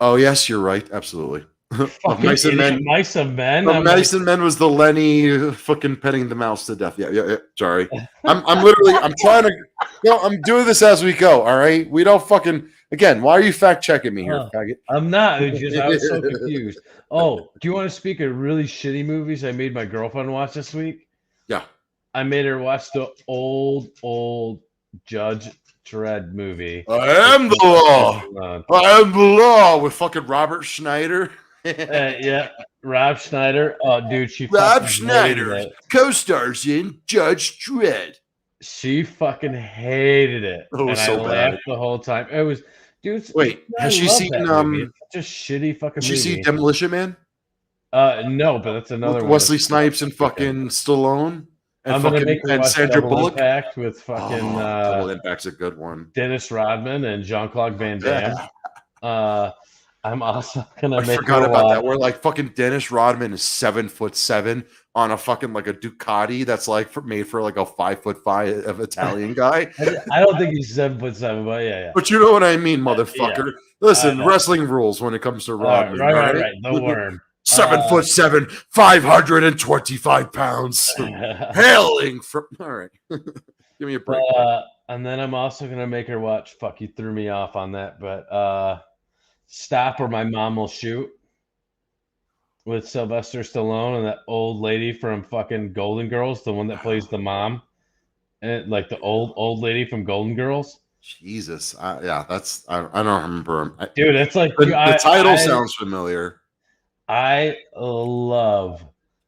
Oh yes, you're right. Absolutely. Mice and Men. Mice and Men. Mice and Men was the Lenny fucking petting the mouse to death. Yeah. Sorry. I'm literally. I'm trying to. I'm doing this as we go. All right. We don't fucking. Again, why are you fact checking me here, faggot? I'm not. I was so confused. Oh, do you want to speak of really shitty movies I made my girlfriend watch this week? Yeah. I made her watch the old Judge Dredd movie. I am the law. I am the law with fucking Robert Schneider. Yeah, Rob Schneider. Oh, dude, she Rob fucking hated Schneider it. co-stars in Judge Dredd. She fucking hated it, Oh, and I so bad. laughed the whole time. It was, dude. Wait, I has she love seen that movie. It's such a shitty fucking Did she see movie. Demolition Man No, but that's with another one. Wesley Snipes and fucking Stallone and I'm gonna make her watch Sandra Double Bullock? Impact with fucking Double Impact's a good one. Dennis Rodman and Jean-Claude Van Damme. I'm also gonna I make forgot her about watch. that. Where like fucking Dennis Rodman is 7'7" on a fucking like a Ducati that's like made for like a 5'5" of Italian guy. I don't think he's 7'7", but yeah. But you know what I mean, motherfucker. Yeah. Listen, wrestling rules when it comes to Rodman. Right. The worm. 7'7", 525 pounds, hailing from. All right, give me a break. And then I'm also gonna make her watch. Fuck, you threw me off on that, but Stop or My Mom Will Shoot with Sylvester Stallone and that old lady from fucking Golden Girls, the one that plays the mom, and like the old lady from Golden Girls. Jesus, yeah, that's I don't remember him. Dude, it's like the title sounds familiar. I love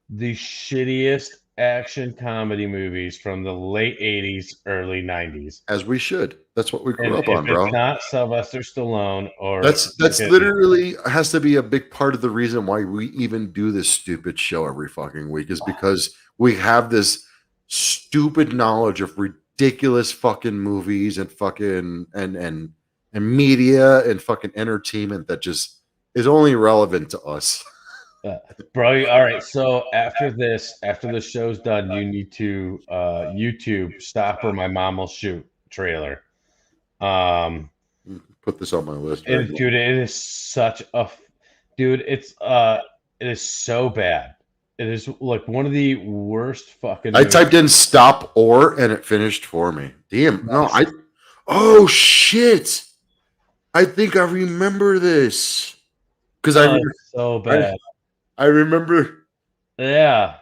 the shittiest action comedy movies from the late 80s, early 90s. As we should. That's what we grew up on, bro. It's not Sylvester Stallone or that's literally has to be a big part of the reason why we even do this stupid show every fucking week is because we have this stupid knowledge of ridiculous fucking movies and fucking and media and fucking entertainment that just is only relevant to us. Bro, all right. So after the show's done, you need to YouTube Stop or My Mom Will Shoot trailer. Put this on my list. Dude, it is such a it is so bad. It is like one of the worst fucking I typed in stop or and it finished for me. Damn. No, oh shit. I think I remember this. Because so bad. I remember. Yeah.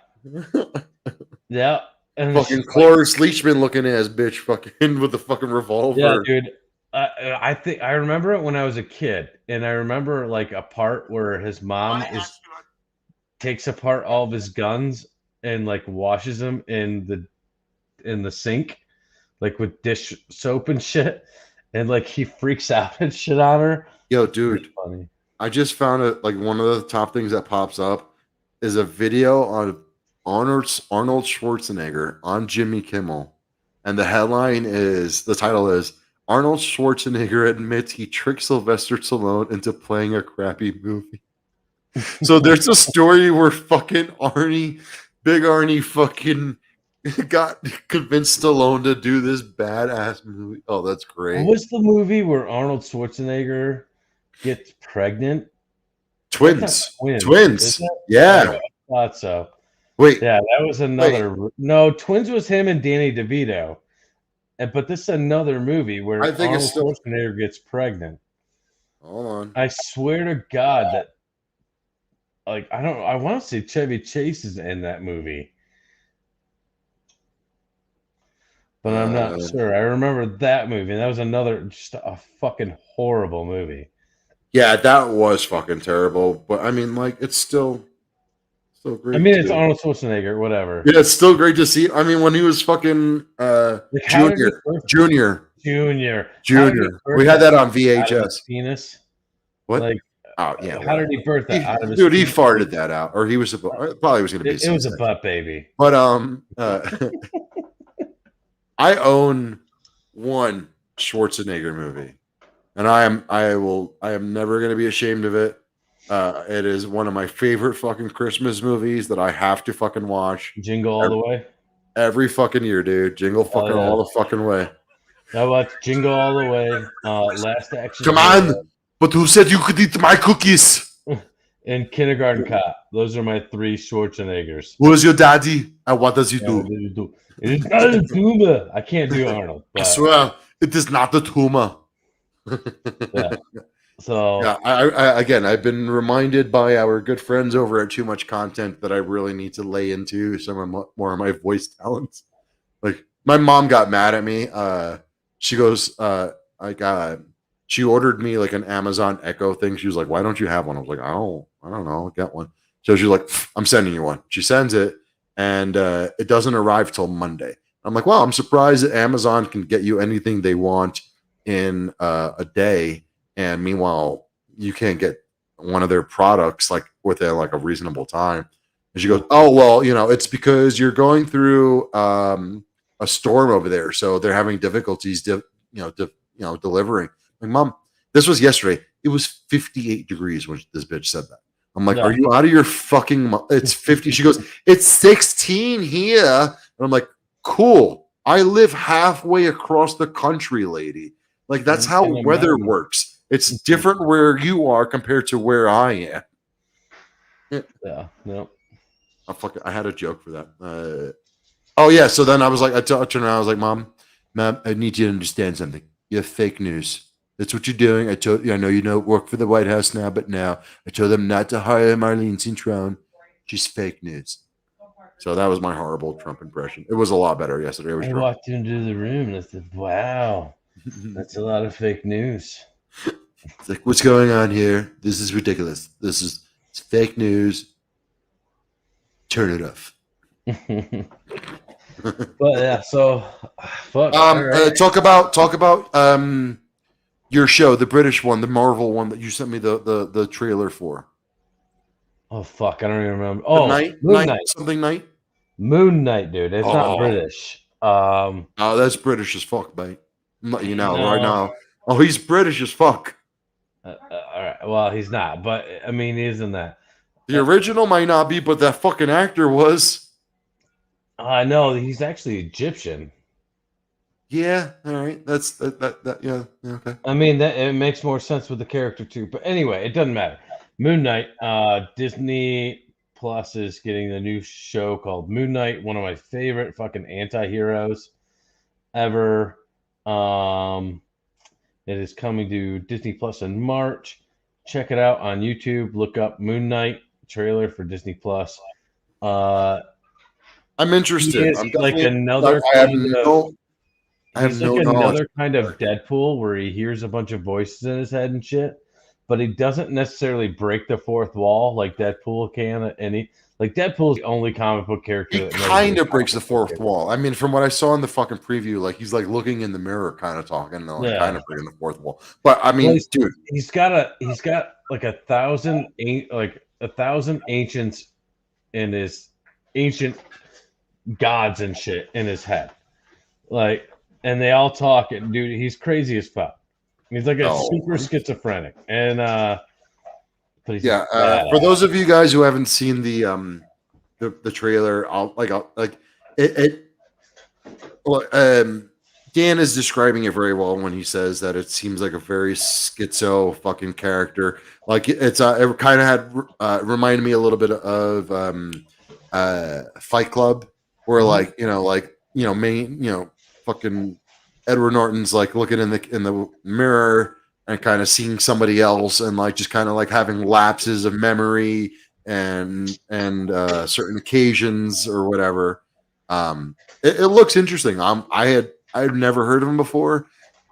Yeah. And fucking Cloris Leachman looking ass bitch fucking with the fucking revolver. Yeah, dude. I think I remember it when I was a kid, and I remember like a part where his mom takes apart all of his guns and like washes them in the sink, like with dish soap and shit, and like he freaks out and shit on her. Yo, dude, funny. I just found it like one of the top things that pops up is a video on Arnold Schwarzenegger on Jimmy Kimmel, and the title is Arnold Schwarzenegger admits he tricked Sylvester Stallone into playing a crappy movie. So there's a story where fucking Big Arnie fucking got convinced Stallone to do this badass movie. Oh, that's great. What's the movie where Arnold Schwarzenegger gets pregnant? Twins. Yeah. I thought so. Wait. Yeah, that was another. Wait. No, Twins was him and Danny DeVito. But this is another movie where I think Arnold Schwarzenegger gets pregnant. Hold on. I swear to God that, like, I want to say Chevy Chase is in that movie. But I'm not sure. I remember that movie, and that was another just a fucking horrible movie. Yeah, that was fucking terrible. But I mean, like, it's still great. I mean, it's Arnold Schwarzenegger, whatever. Yeah, it's still great to see. I mean, when he was fucking Junior. We had that on VHS. Penis. What? Like, oh yeah. How did he birth that out of his dude? He farted that out, or he was probably was going to be. It was a butt baby. But I own one Schwarzenegger movie, and I am never going to be ashamed of it. It is one of my favorite fucking Christmas movies that I have to fucking watch. Jingle All the Way. Every fucking year, dude. Jingle fucking all the fucking way. I watch Jingle All the Way. Last Action. Come on, but who said you could eat my cookies? And Kindergarten Cop. Those are my three Schwarzeneggers. Who is your daddy, and what does he do? It is not a tumor. I can't do Arnold. I swear, it is not a tumor. Yeah. So yeah, I've been reminded by our good friends over at Too Much Content that I really need to lay into some of more of my voice talents. Like my mom got mad at me. She goes, she ordered me like an Amazon Echo thing. She was like, "Why don't you have one?" I was like, "Oh, I don't know, I'll get one." So she's like, "I'm sending you one." She sends it, and it doesn't arrive till Monday. I'm like, "Wow, I'm surprised that Amazon can get you anything they want in a day, and meanwhile, you can't get one of their products like within like a reasonable time." And she goes, "Oh well, it's because you're going through a storm over there, so they're having difficulties, delivering." Like, Mom, this was yesterday. It was 58 degrees when this bitch said that. I'm like, "Are you out of your fucking? It's 50." She goes, "It's 16 here," and I'm like, "Cool. I live halfway across the country, lady. Like that's how weather works. It's different where you are compared to where I am." Yeah. No. I had a joke for that. Oh yeah. So then I was like, I turned around. I was like, Mom, I need you to understand something. You have fake news. That's what you're doing. I told you. I know you don't work for the White House now, but now I told them not to hire Marlene Cintrone. She's fake news. So that was my horrible Trump impression. It was a lot better yesterday. I walked into the room and I said, "Wow, that's a lot of fake news." It's like, what's going on here? This is ridiculous. It's fake news. Turn it off. But yeah, so fuck. Talk about your show, the British one, the Marvel one that you sent me the trailer for. Oh fuck, I don't even remember. Oh, Moon Knight. Moon Knight, dude. It's not British. Oh, that's British as fuck, mate. I'm letting you know right now. Oh, he's British as fuck. All right. Well, he's not, but I mean, he isn't that. The original might not be, but that fucking actor was. I know he's actually Egyptian. Yeah, all right. That's that. Yeah, okay. I mean, that it makes more sense with the character too. But anyway, it doesn't matter. Moon Knight. Disney Plus is getting the new show called Moon Knight. One of my favorite fucking anti-heroes ever. It is coming to Disney Plus in March. Check it out on YouTube. Look up Moon Knight trailer for Disney Plus. I'm interested. I'm like another. I have no another kind of Deadpool where he hears a bunch of voices in his head and shit, but he doesn't necessarily break the fourth wall like Deadpool can. And Deadpool's the only comic book character that kind of breaks the fourth wall. I mean, from what I saw in the fucking preview, like he's like looking in the mirror, kind of talking, kind of breaking the fourth wall. But I mean, dude, he's got like 1,000 ancients in his ancient gods and shit in his head, and they all talk. And dude, he's crazy as fuck. He's like a super schizophrenic, and but he's for those of you guys who haven't seen the trailer, Dan is describing it very well when he says that it seems like a very schizo fucking character. Like it kind of had reminded me a little bit of Fight Club, where fucking Edward Norton's like looking in the mirror and kind of seeing somebody else, and like just kind of like having lapses of memory and certain occasions or whatever. It looks interesting. I'd never heard of him before,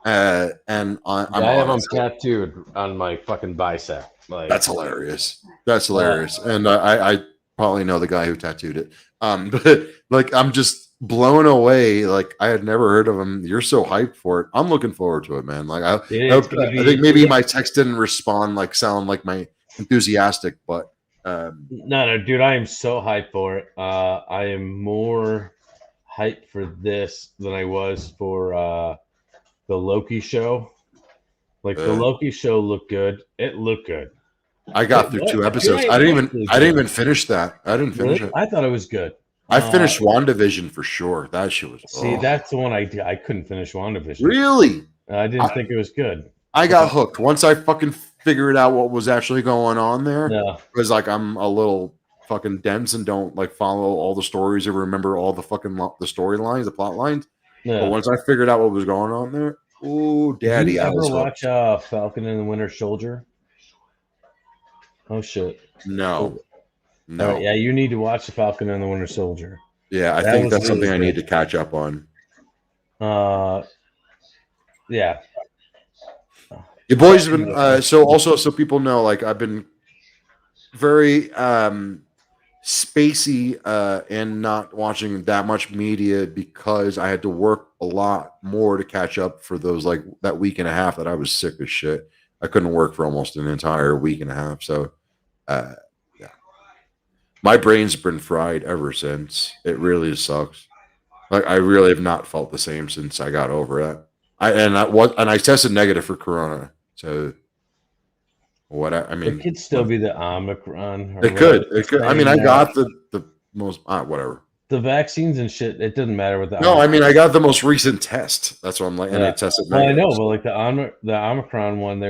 and I have him tattooed on my fucking bicep. That's hilarious. And I probably know the guy who tattooed it. But like I'm just blown away. Like I had never heard of him. You're so hyped for it. I'm looking forward to it, man. Like I think maybe my text didn't respond, like sound like my enthusiastic, but no, dude, I am so hyped for it. I am more hyped for this than I was for the Loki show. Like the Loki show looked good. It looked good. I got through 2 episodes. I didn't even finish that. I didn't finish it. I thought it was good. I finished WandaVision for sure. That shit was. That's the one I couldn't finish WandaVision. Really? I didn't think it was good. I got hooked once I fucking figured out what was actually going on there. Yeah. Because like I'm a little fucking dense and don't like follow all the stories or remember all the fucking the storylines, the plot lines. Yeah. But once I figured out what was going on there, oh daddy! Did you ever watch Falcon and the Winter Soldier? Oh shit! No. Right, yeah, you need to watch the Falcon and the Winter Soldier. Yeah, I think that's something I need to catch up on. Yeah. Your boys have been so people know, like I've been very spacey and not watching that much media because I had to work a lot more to catch up for those like that week and a half that I was sick as shit. I couldn't work for almost an entire week and a half. So yeah. My brain's been fried ever since. It really sucks. Like I really have not felt the same since I got over it. I tested negative for corona. So I mean, it could still be the Omicron. It could. I mean, I got the most whatever. The vaccines and shit. It doesn't matter what the. No, I mean, I got the most recent test. That's what I'm like, and I tested negative. Well, I know, but like the Omicron one,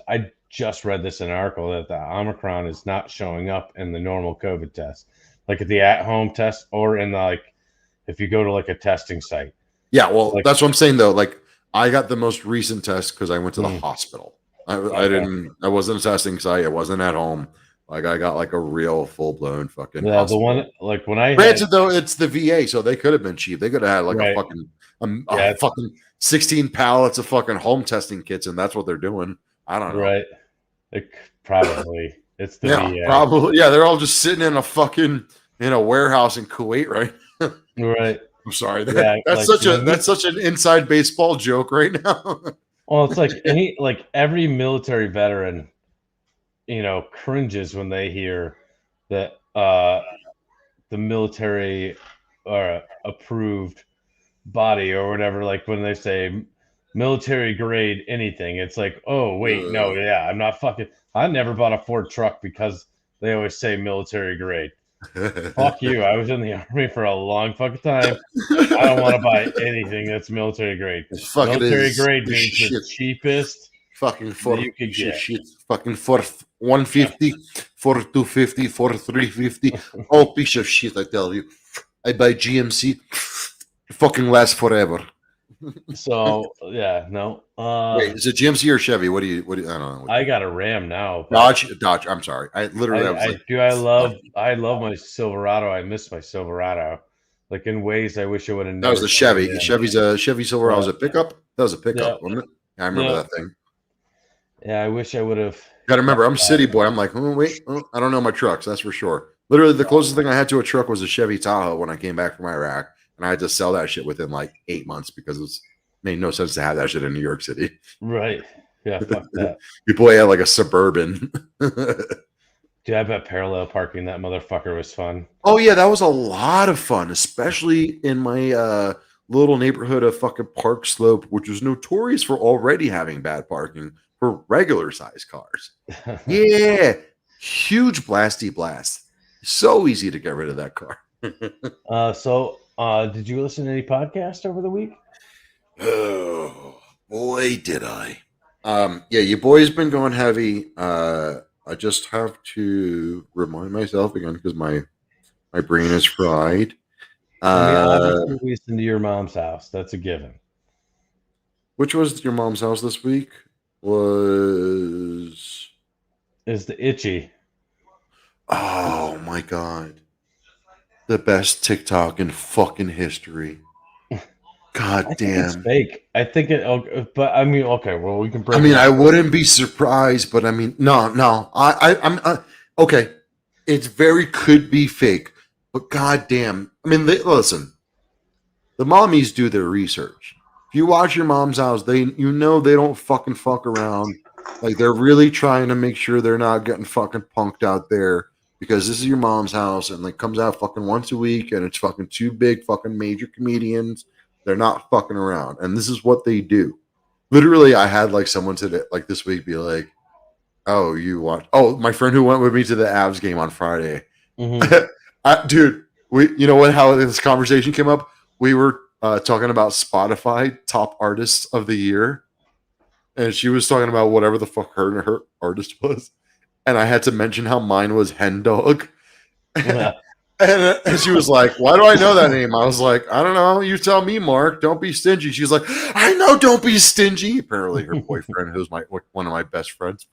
I just read this in an article that the Omicron is not showing up in the normal COVID test, like at the at-home test or in the, like if you go to like a testing site. Yeah, well, like, that's what I'm saying though. Like I got the most recent test because I went to the hospital. I wasn't a testing site. It wasn't at home. Like I got like a real full blown fucking. Yeah, the one like when I granted though, it's the VA, so they could have been cheap. They could have had like a fucking 16 pallets of fucking home testing kits, and that's what they're doing. I don't know. Right. Probably it's the VA. Probably. Yeah, they're all just sitting in a warehouse in Kuwait, right? Right. I'm sorry. That's such an inside baseball joke right now. Well, it's like every military veteran, cringes when they hear that the military or approved body or whatever. Like when they say military grade anything, it's like, oh wait, no, yeah, I'm not fucking. I never bought a Ford truck because they always say military grade. Fuck you. I was in the Army for a long fucking time. I don't want to buy anything that's military grade. Military grade means the cheapest fucking for you could get. Shit. Fucking for 150, for 250, for 350. All piece of shit, I tell you. I buy GMC. It fucking lasts forever. So yeah, no. Wait, is it GMC or Chevy? What do you? I don't know. I got a Ram now. Dodge. I'm sorry. I literally. I love my Silverado. I miss my Silverado. Like in ways I wish I would have. That was the Chevy. Chevy's a Chevy Silverado. Was a pickup. That was a pickup, wasn't it? I remember that thing. Yeah, I wish I would have. Got to remember, I'm city boy. I'm like, I don't know my trucks. That's for sure. Literally, the closest thing I had to a truck was a Chevy Tahoe when I came back from Iraq. And I had to sell that shit within like 8 months because it made no sense to have that shit in New York City. Right. Yeah, fuck that. Your boy had like a Suburban. Dude, I bet parallel parking that motherfucker was fun. Oh, yeah, that was a lot of fun, especially in my little neighborhood of fucking Park Slope, which was notorious for already having bad parking for regular size cars. Yeah, huge blasty blast. So easy to get rid of that car. Did you listen to any podcast over the week? Oh boy, did I! Yeah, your boy's been going heavy. I just have to remind myself again because my brain is fried. Obviously listen to Your Mom's House. That's a given. Which was Your Mom's House this week? Is the Itchy? Oh my god. The best TikTok in fucking history. God damn. It's fake. I think it, but I mean, okay, well, we can. I wouldn't be surprised, but I mean, no. I'm okay. It's very could be fake, but god damn. I mean, listen. The mommies do their research. If you watch Your Mom's House, they don't fucking fuck around. Like they're really trying to make sure they're not getting fucking punked out there. Because this is Your Mom's House and like comes out fucking once a week and it's fucking two big fucking major comedians. They're not fucking around. And this is what they do. Literally, I had like someone today, like this week, be like, oh, you watch? Oh, my friend who went with me to the Avs game on Friday. Mm-hmm. Dude, how this conversation came up? We were talking about Spotify top artists of the year. And she was talking about whatever the fuck her artist was. And I had to mention how mine was Hen Dog. Yeah. and she was like, why do I know that name? I was like, I don't know. You tell me, Mark. Don't be stingy. She's like, I know, don't be stingy. Apparently her boyfriend, who's one of my best friends,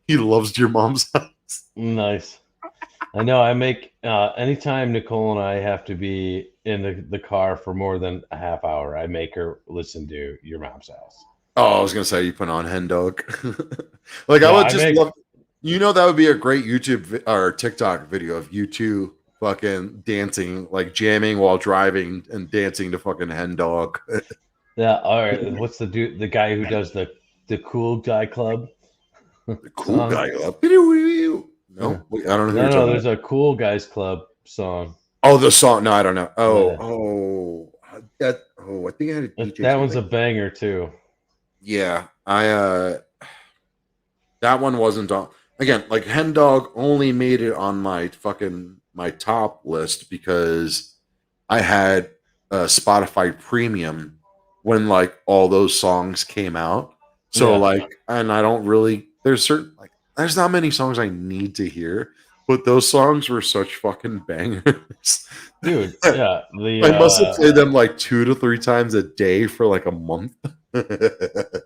he loves Your Mom's House. Nice. I know. I make anytime Nicole and I have to be in the car for more than a half hour, I make her listen to Your Mom's House. Oh, I was gonna say you put on Hen Dog. Like I Yeah, would I just make. love. That would be a great or TikTok video of you two fucking dancing, like jamming while driving and dancing to fucking Hen Dog. Yeah, all right. What's the dude? The guy who does the Cool Guy Club The cool song? guy up. No, Yeah. wait, I don't know who you're No, talking there's about. a Cool Guys Club song. Oh, the song. No, I don't know. Yeah. I think I had a That DJ's name. one's a banger too. Yeah, that one wasn't on. Again, like Hen Dog only made it on my top list because I had Spotify Premium when like all those songs came out. So Yeah, like, and I don't really. There's not many songs I need to hear, but those songs were such fucking bangers. dude. Yeah, I must have played them like 2 to 3 times a day for like a month.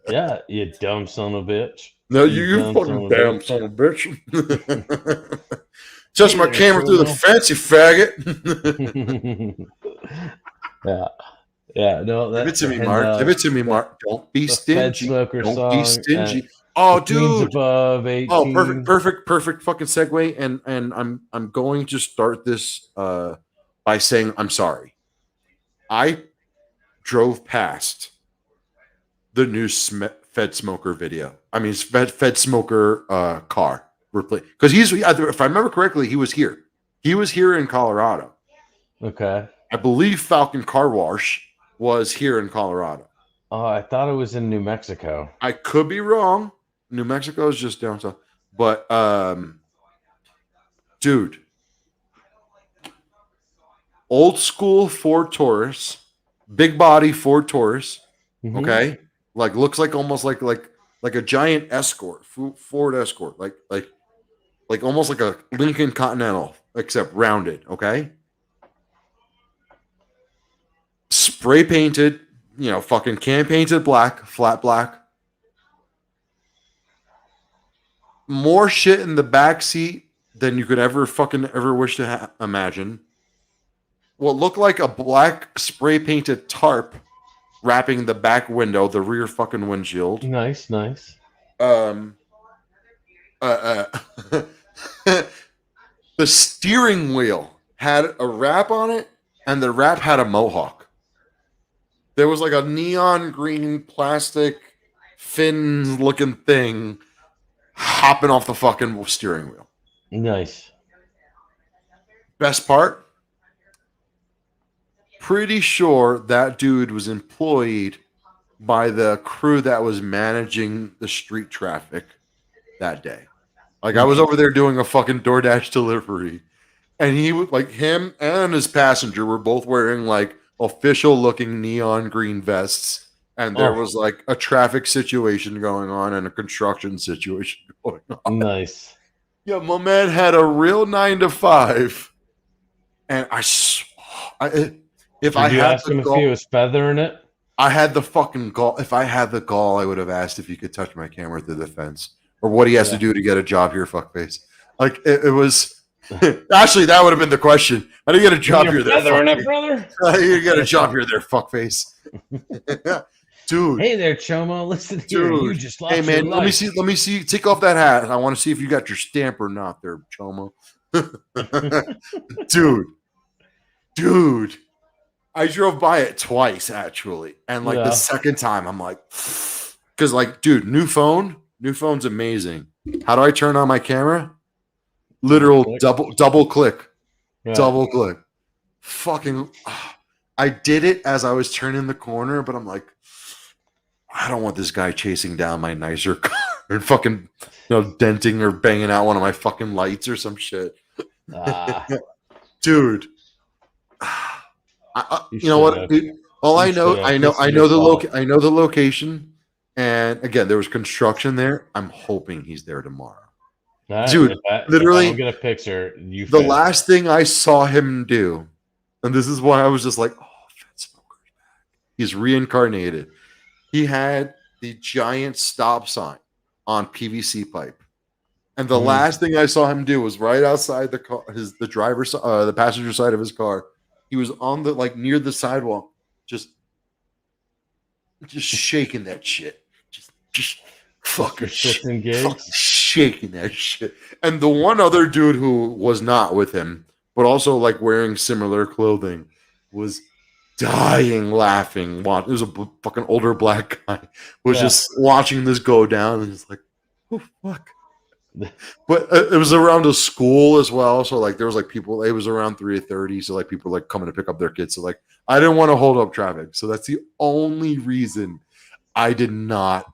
yeah, you dumb son of a bitch. No, You you dumb son fucking of a damn bitch. son of a bitch. Touch Hey my there, camera through the Chomo. fence, you faggot. Yeah, yeah. No, Give it that to me, and Mark. Give it to me, the Mark. Don't be the Fed stingy. Smoker Don't be song and stingy. Oh, the Queens dude. Above Oh, perfect, 18. perfect, perfect fucking segue. And I'm going to start this by saying I'm sorry. I drove past the new Fed Smoker video. I mean, Fed Smoker car replay because if I remember correctly, he was here. He was here in Colorado. Okay. I believe Falcon Car Wash was here in Colorado. Oh, I thought it was in New Mexico. I could be wrong. New Mexico is just down south. But dude, old school Ford Taurus, big body Ford Taurus, Mhm. okay? Like looks like almost like a giant Escort, Ford Escort, like almost like a Lincoln Continental except rounded, okay? Spray painted, fucking can painted black, flat black. More shit in the back seat than you could ever wish to imagine. What looked like a black spray painted tarp wrapping the back window, the rear fucking windshield. Nice, nice. Um, the steering wheel had a wrap on it, and the wrap had a mohawk. There was like a neon green plastic fin looking thing hopping off the fucking steering wheel. Nice. Best part? Pretty sure that dude was employed by the crew that was managing the street traffic that day. Like I was over there doing a fucking DoorDash delivery, and he was like him and his passenger were both wearing like official looking neon green vests, and there was like a traffic situation going on and a construction situation going on. Nice. Yeah, my man had a real 9 to 5, and if Did I you had ask the him if gall, he was feathering it? I had the fucking gall. If I had the gall, I would have asked if you could touch my camera through the fence, or what he has to do to get a job here, fuckface. Like it was. Actually, that would have been the question. How do you get a job here, there, feathering it, fuckface? brother? How do you get a job here, there, fuckface? Dude. Hey there, Chomo. Listen here. You Dude. just lost Hey man, your let me life. see. Let me see. Take off that hat. I want to see if you got your stamp or not, there, Chomo. Dude. I drove by it twice actually, and like the second time, I'm like, because like, dude, new phone's amazing. How do I turn on my camera? Literal double click, double click. Fucking, I did it as I was turning the corner, but I'm like, I don't want this guy chasing down my nicer car and fucking, denting or banging out one of my fucking lights or some shit. Dude. You know what? Dude, all I know the location, and again, there was construction there. I'm hoping he's there tomorrow. Dude, literally, if I don't get a picture. The last thing I saw him do, and this is why I was just like, "Oh, Fed Smoker's back." He's reincarnated. He had the giant stop sign on PVC pipe, and the last thing I saw him do was right outside the car, the passenger side of his car. He was on the near the sidewalk, just shaking that shit. just fucking shits and gigs, shaking that shit. And the one other dude who was not with him, but also like wearing similar clothing, was dying laughing. It was a fucking older black guy, was just watching this go down, and he's like, "Oh fuck." But it was around a school as well, so like there was like people. It was around 3:30, so like people like coming to pick up their kids. So like I didn't want to hold up traffic, so that's the only reason I did not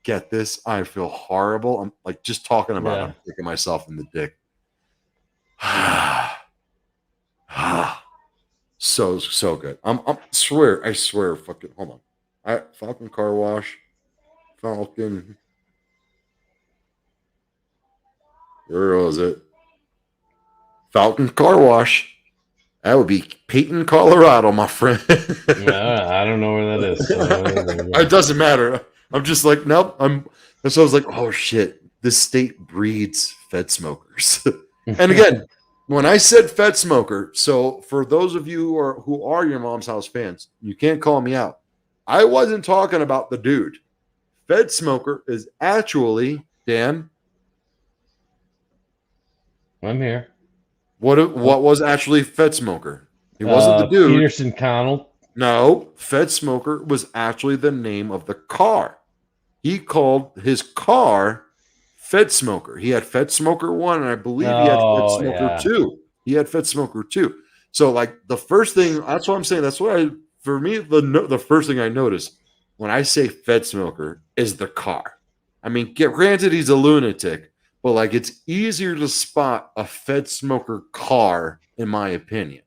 get this. I feel horrible. I'm like just talking about it, I'm kicking myself in the dick. So good. I swear. Fucking hold on. Falcon Car Wash, Falcon. Where was it? Falcon Car Wash. That would be Peyton, Colorado, my friend. I don't know where that is. It doesn't matter. I'm just like, nope. And so I was like, oh shit, this state breeds Fed smokers. And again, when I said Fed smoker, so for those of you who are your mom's house fans, you can't call me out. I wasn't talking about the dude. Fed smoker is actually, Dan. I'm here. What was actually Fed smoker? He wasn't the dude. Peterson Connell. No, Fed smoker was actually the name of the car. He called his car Fed Smoker. He had Fed Smoker 1, and I believe he had Fed Smoker 2. He had Fed Smoker 2. So, like, the first thing, that's what I'm saying. That's what for me, the first thing I noticed when I say Fed Smoker is the car. I mean, granted, he's a lunatic, but, like, it's easier to spot a Fed Smoker car, in my opinion.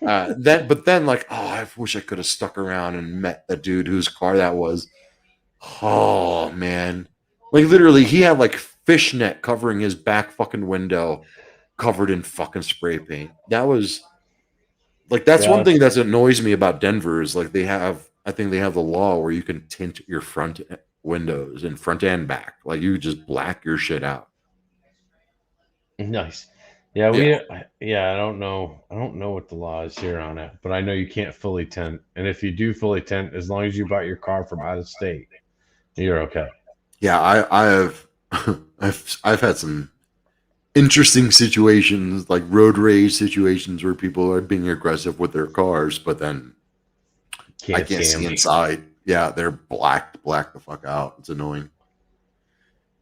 But then, like, oh, I wish I could have stuck around and met the dude whose car that was. Oh, man. Like, literally, he had, like, fishnet covering his back fucking window, covered in fucking spray paint. That was, like, that's one thing that annoys me about Denver is, like, I think they have the law where you can tint your front windows in front and back. Like, you just black your shit out. Nice. Yeah, I don't know what the law is here on it, but I know you can't fully tint. And if you do fully tint, as long as you bought your car from out of state, you're okay. Yeah, I have I've had some interesting situations, like road rage situations where people are being aggressive with their cars, but then I can't see inside. Yeah, they're black the fuck out. It's annoying.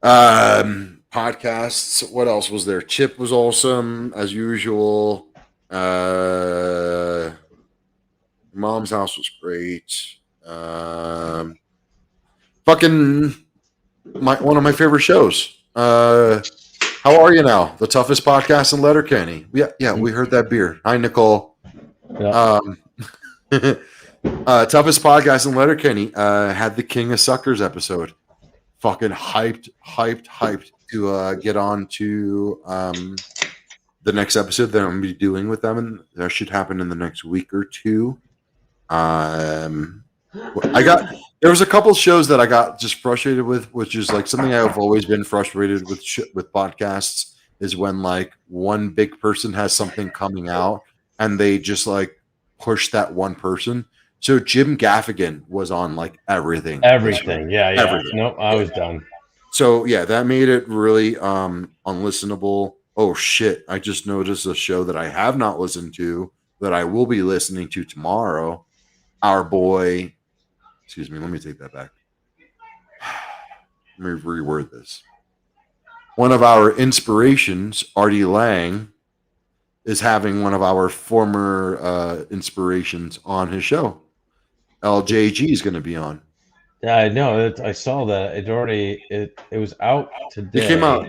Podcasts. What else was there? Chip was awesome as usual. Mom's House was great. Fucking one of my favorite shows. How are you now? The toughest podcast in Letterkenny. Yeah, we heard that beer. Hi, Nicole. Yeah. Toughest podcast in Letterkenny had the King of Suckers episode. Fucking hyped to get on to the next episode that I'm going to be doing with them, and that should happen in the next week or two. There was a couple shows that I got just frustrated with, which is like something I've always been frustrated with podcasts, is when like one big person has something coming out and they just like push that one person. So Jim Gaffigan was on like everything. Yeah. Everything. Nope, I was done. So yeah, that made it really unlistenable. Oh shit, I just noticed a show that I have not listened to that I will be listening to tomorrow. Our boy, excuse me, let me take that back. Let me reword this. One of our inspirations, Artie Lang, is having one of our former inspirations on his show. LJG is going to be on. Yeah, I know. I saw that. It was out today. It came out.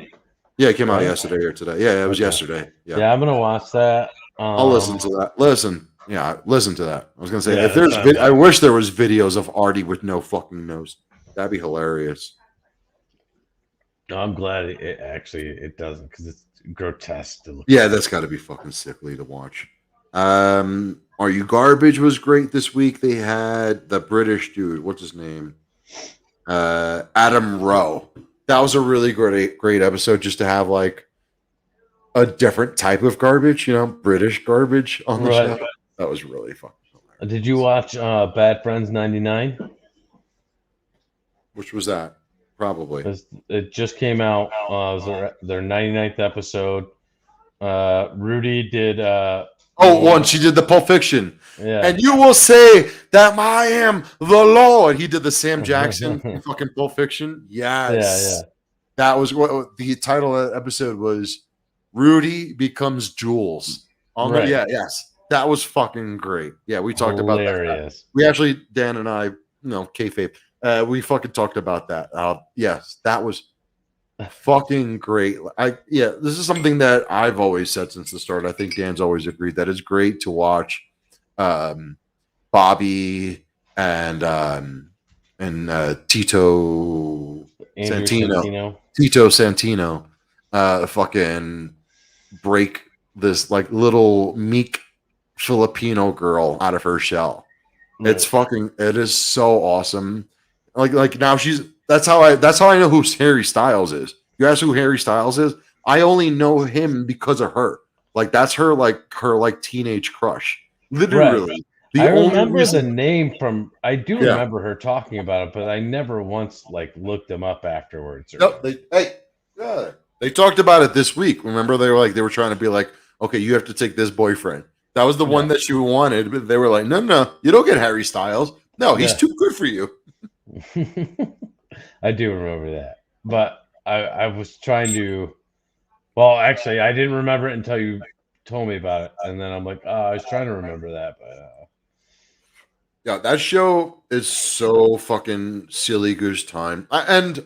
Yeah, it came out yesterday or today. Yeah, it was yesterday. Yeah, I'm gonna watch that. I'll listen to that. Listen to that. I was gonna say if there's, I wish there was videos of Artie with no fucking nose. That'd be hilarious. No, I'm glad it doesn't, because it's grotesque to look. Yeah, that's got to be fucking sickly to watch. Are You Garbage was great this week. They had the British dude. What's his name? Adam Rowe. That was a really great episode, just to have like a different type of garbage, British garbage on the show. That was really fun. Did you watch Bad Friends 99? Which was that? Probably. It just came out. It was their 99th episode. Rudy did. One, she did the Pulp Fiction. Yeah. And you will say that I am the Lord. He did the Sam Jackson fucking Pulp Fiction. Yes. Yeah. That was what the title of the episode was. Rudy becomes Jules. Right. Yes. That was fucking great. Yeah, we talked about that. We actually, Dan and I, kayfabe. We fucking talked about that. Yes, that was fucking great. This is something that I've always said since the start. I think Dan's always agreed that it's great to watch Bobby and Tito Santino. Tito Santino fucking break this like little meek Filipino girl out of her shell. Right. It is so awesome. Like now that's how I know who Harry Styles is. You ask who Harry Styles is? I only know him because of her. Like that's her teenage crush. Literally. Right. I remember the name from. I do remember her talking about it, but I never once looked them up afterwards. They talked about it this week. Remember, they were trying to be like, okay, you have to take this boyfriend. That was the one that she wanted, but they were like, no, you don't get Harry Styles. No, he's too good for you. I do remember that, but I was trying to. Well, actually, I didn't remember it until you told me about it, and then I'm like, I was trying to remember that, but yeah, that show is so fucking silly goose time, and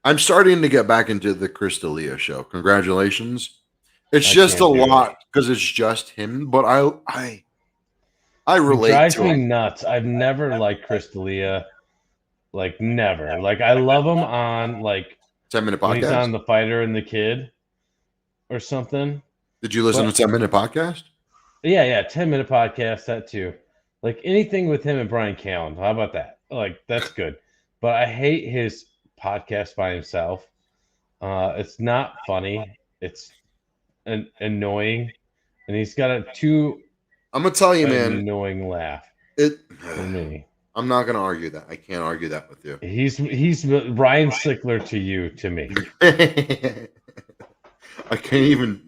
I'm starting to get back into the Chris D'Elia show. Congratulations! It's just a lot because it's just him, but I relate. It drives me nuts. I've never liked Chris D'Elia, never. I love him on 10-minute podcast. He's on The Fighter and the Kid, or something. Did you listen to 10-minute podcast? Yeah, 10-minute podcast. That too. Anything with him and Brian Callen. How about that? That's good. But I hate his podcast by himself. It's not funny. It's annoying, and he's got a too. I'm gonna tell you, man. Annoying laugh. For me. I'm not gonna argue that. I can't argue that with you. He's Ryan Sickler to you, to me. I can't even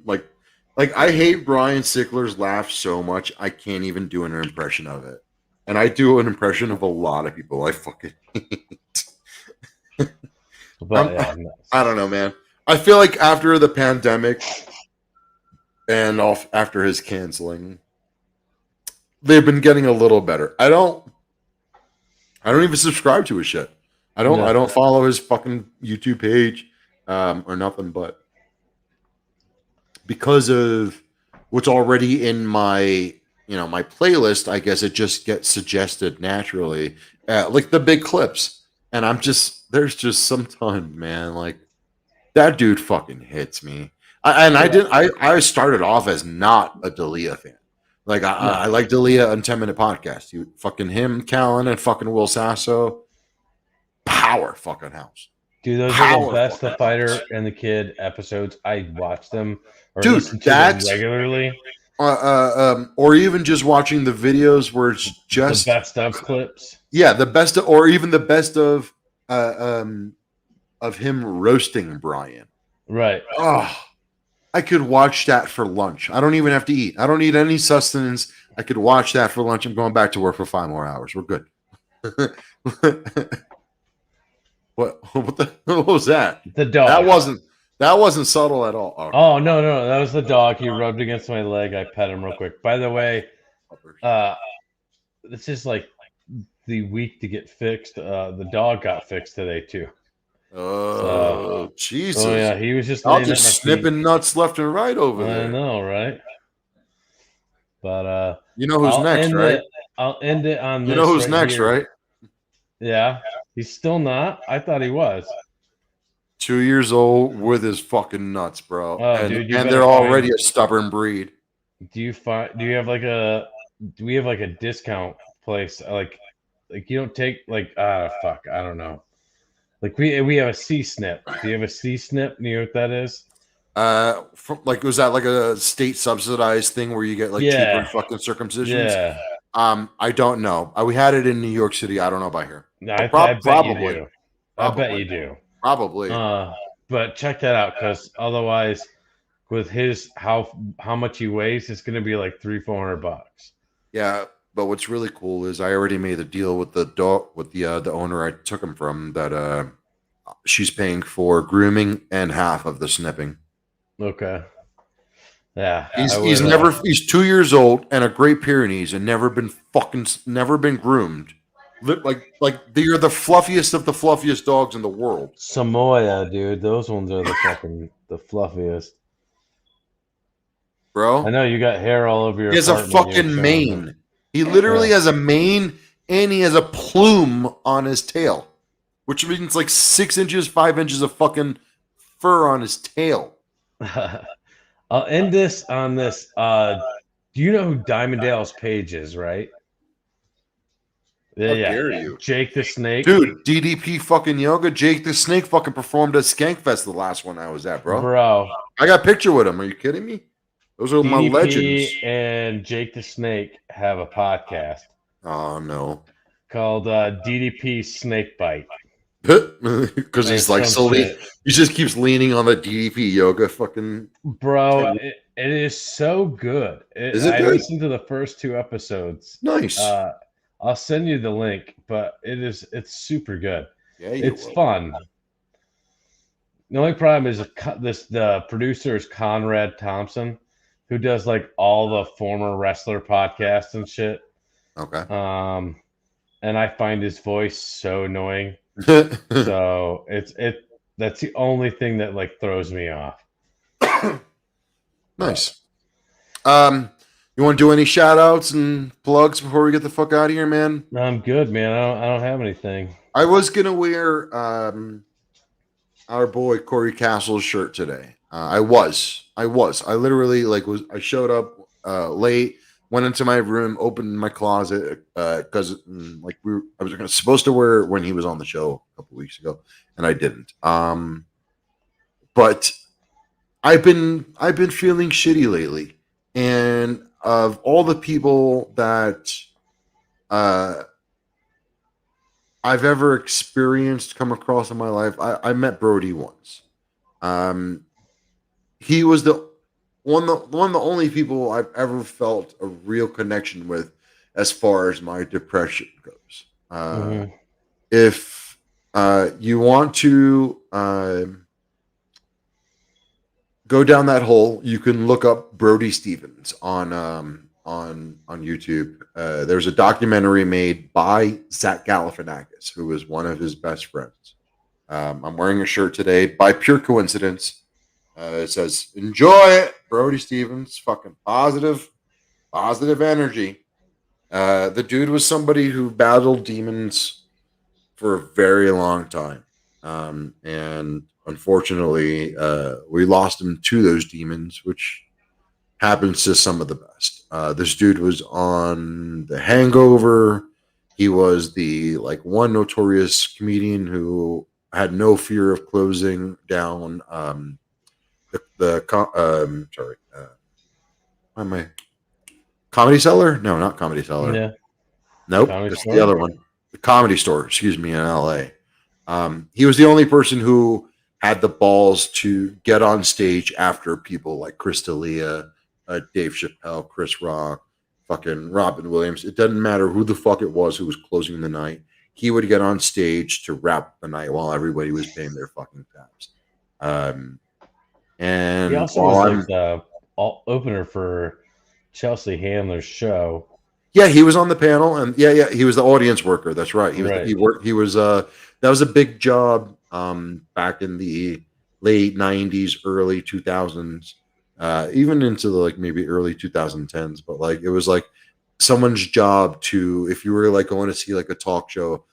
I hate Brian Sickler's laugh so much. I can't even do an impression of it, and I do an impression of a lot of people I fucking hate. But I don't know, man. I feel like after the pandemic and after his canceling, they've been getting a little better. I don't even subscribe to his shit. I don't follow his fucking YouTube page or nothing, but because of what's already in my my playlist, I guess it just gets suggested naturally, like the big clips, and there's just sometimes, man, that dude fucking hits me. I started off as not a D'Elia fan. I like D'Elia on 10-minute podcast. You fucking him, Callen, and fucking Will Sasso. Power fucking house. Dude, those are the best The Fighter and the Kid episodes. I watch them or listen to them regularly. Or even just watching the videos where it's just the best of clips. Yeah, the best of, or even the best of him roasting Brian. Right. Oh, I could watch that for lunch. I don't even have to eat. I don't need any sustenance. I could watch that for lunch. I'm going back to work for 5 more hours. We're good. What was that? The dog. That wasn't subtle at all. Oh no, that was the dog. He rubbed against my leg. I pet him real quick. By the way, this is the week to get fixed. The dog got fixed today too. Oh, Jesus! Oh yeah, he was just snipping nuts left and right over there. I know, right? But you know who's next, right? I'll end it on. You know who's next, right? Yeah, he's still not. I thought he was. 2 years old with his fucking nuts, bro. Oh, and dude, they're already a stubborn breed. Do we have a discount place? You don't take fuck, I don't know. We have a C-snip. Do you have a C-snip? Do you know what that is? Was that a state subsidized thing where you get cheaper fucking circumcisions? Yeah. I don't know. We had it in New York City. I don't know about here. I bet you Probably. do. I bet you do. Probably. But check that out, because otherwise, with his how much he weighs, it's going to be like $300-400. Yeah, but what's really cool is I already made a deal with the dog with the owner I took him from that she's paying for grooming and half of the snipping. Okay. Yeah, he's 2 years old and a Great Pyrenees and never been groomed. Like they are the fluffiest of the fluffiest dogs in the world. Samoa, dude, those ones are the fluffiest. Bro, I know you got hair all over your. He has a fucking mane. He literally has a mane and he has a plume on his tail, which means like 6 inches, 5 inches of fucking fur on his tail. I'll end this on this. Do you know who Diamond Dallas Page is, right? How dare you? Jake the Snake. Dude, DDP fucking yoga. Jake the Snake fucking performed at Skankfest the last one I was at, bro. I got a picture with him. Are you kidding me? Those are DDP my legends. And Jake the Snake have a podcast. Oh, no. Called DDP Snake Bite. Because he's like he just keeps leaning on the DDP yoga fucking. Bro, it is so good. I listened to the first 2 episodes. Nice. I'll send you the link, but it's super good. Yeah, it's fun. The only problem is the producer is Conrad Thompson, who does like all the former wrestler podcasts and shit. Okay. And I find his voice so annoying. So that's the only thing that like throws me off. Nice. You want to do any shout outs and plugs before we get the fuck out of here, man? I'm good, man. I don't have anything. I was gonna wear our boy Corey Castle's shirt today. I literally I showed up late, went into my room, opened my closet because I was supposed to wear it when he was on the show a couple weeks ago, and I didn't. But I've been feeling shitty lately, and of all the people that I've ever come across in my life, I met Brody once. He was the one of the only people I've ever felt a real connection with as far as my depression goes. If you want to go down that hole, you can look up Brody Stevens on YouTube. There's a documentary made by Zach Galifianakis, who is one of his best friends. I'm wearing a shirt today by pure coincidence. It says, "Enjoy it, Brody Stevens." Fucking positive energy. The dude was somebody who battled demons for a very long time. And unfortunately, we lost him to those demons, which happens to some of the best. This dude was on The Hangover. He was the one notorious comedian who had no fear of closing down Comedy Cellar? No, not Comedy Cellar. Yeah. Nope, it's the other one. The Comedy Store, excuse me, in LA. He was the only person who had the balls to get on stage after people like Chris D'Elia, Dave Chappelle, Chris Rock, fucking Robin Williams. It doesn't matter who the fuck it was who was closing the night. He would get on stage to wrap the night while everybody was paying their fucking tabs. And he also was the opener for Chelsea Handler's show. Yeah, he was on the panel, and he was the audience worker. That's right. He was that was a big job back in the late 90s, early 2000s, even into the maybe early 2010s. But it was someone's job to, if you were going to see a talk show,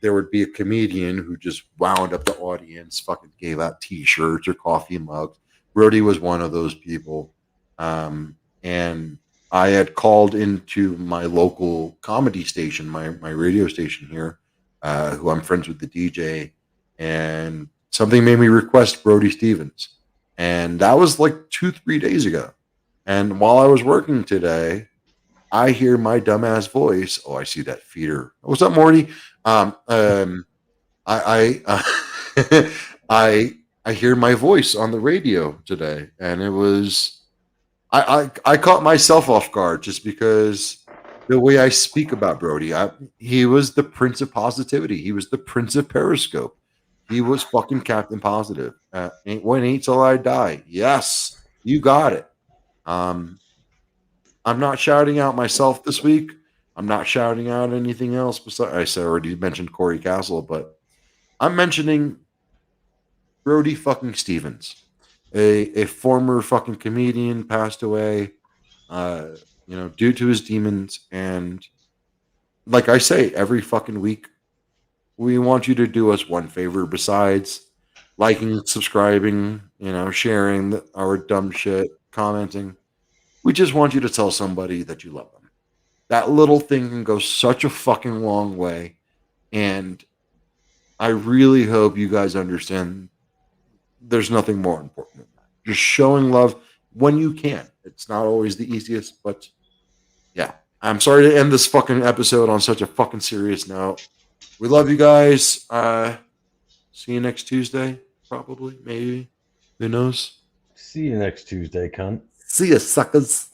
there would be a comedian who just wound up the audience, fucking gave out T-shirts or coffee mugs. Brody was one of those people, and I had called into my local comedy station, my radio station here, who I'm friends with the DJ, and something made me request Brody Stevens. And that was 2-3 days ago. And while I was working today, I hear my dumbass voice. Oh, I see that feeder. What's up, Morty? I hear my voice on the radio today, and it was I caught myself off guard just because the way I speak about Brody. He was the prince of positivity. He was the prince of Periscope. He was fucking Captain Positive. Ain't till I die. Yes, you got it. I'm not shouting out myself this week. I'm not shouting out anything else. Besides, I already mentioned Corey Castle, but I'm mentioning Brody fucking Stevens, a former fucking comedian, passed away, due to his demons. And like I say, every fucking week, we want you to do us one favor besides liking, subscribing, sharing our dumb shit, commenting. We just want you to tell somebody that you love them. That little thing can go such a fucking long way. And I really hope you guys understand there's nothing more important than that. Just showing love when you can. It's not always the easiest, but yeah. I'm sorry to end this fucking episode on such a fucking serious note. We love you guys. See you next Tuesday, probably, maybe. Who knows? See you next Tuesday, cunt. See ya, suckers.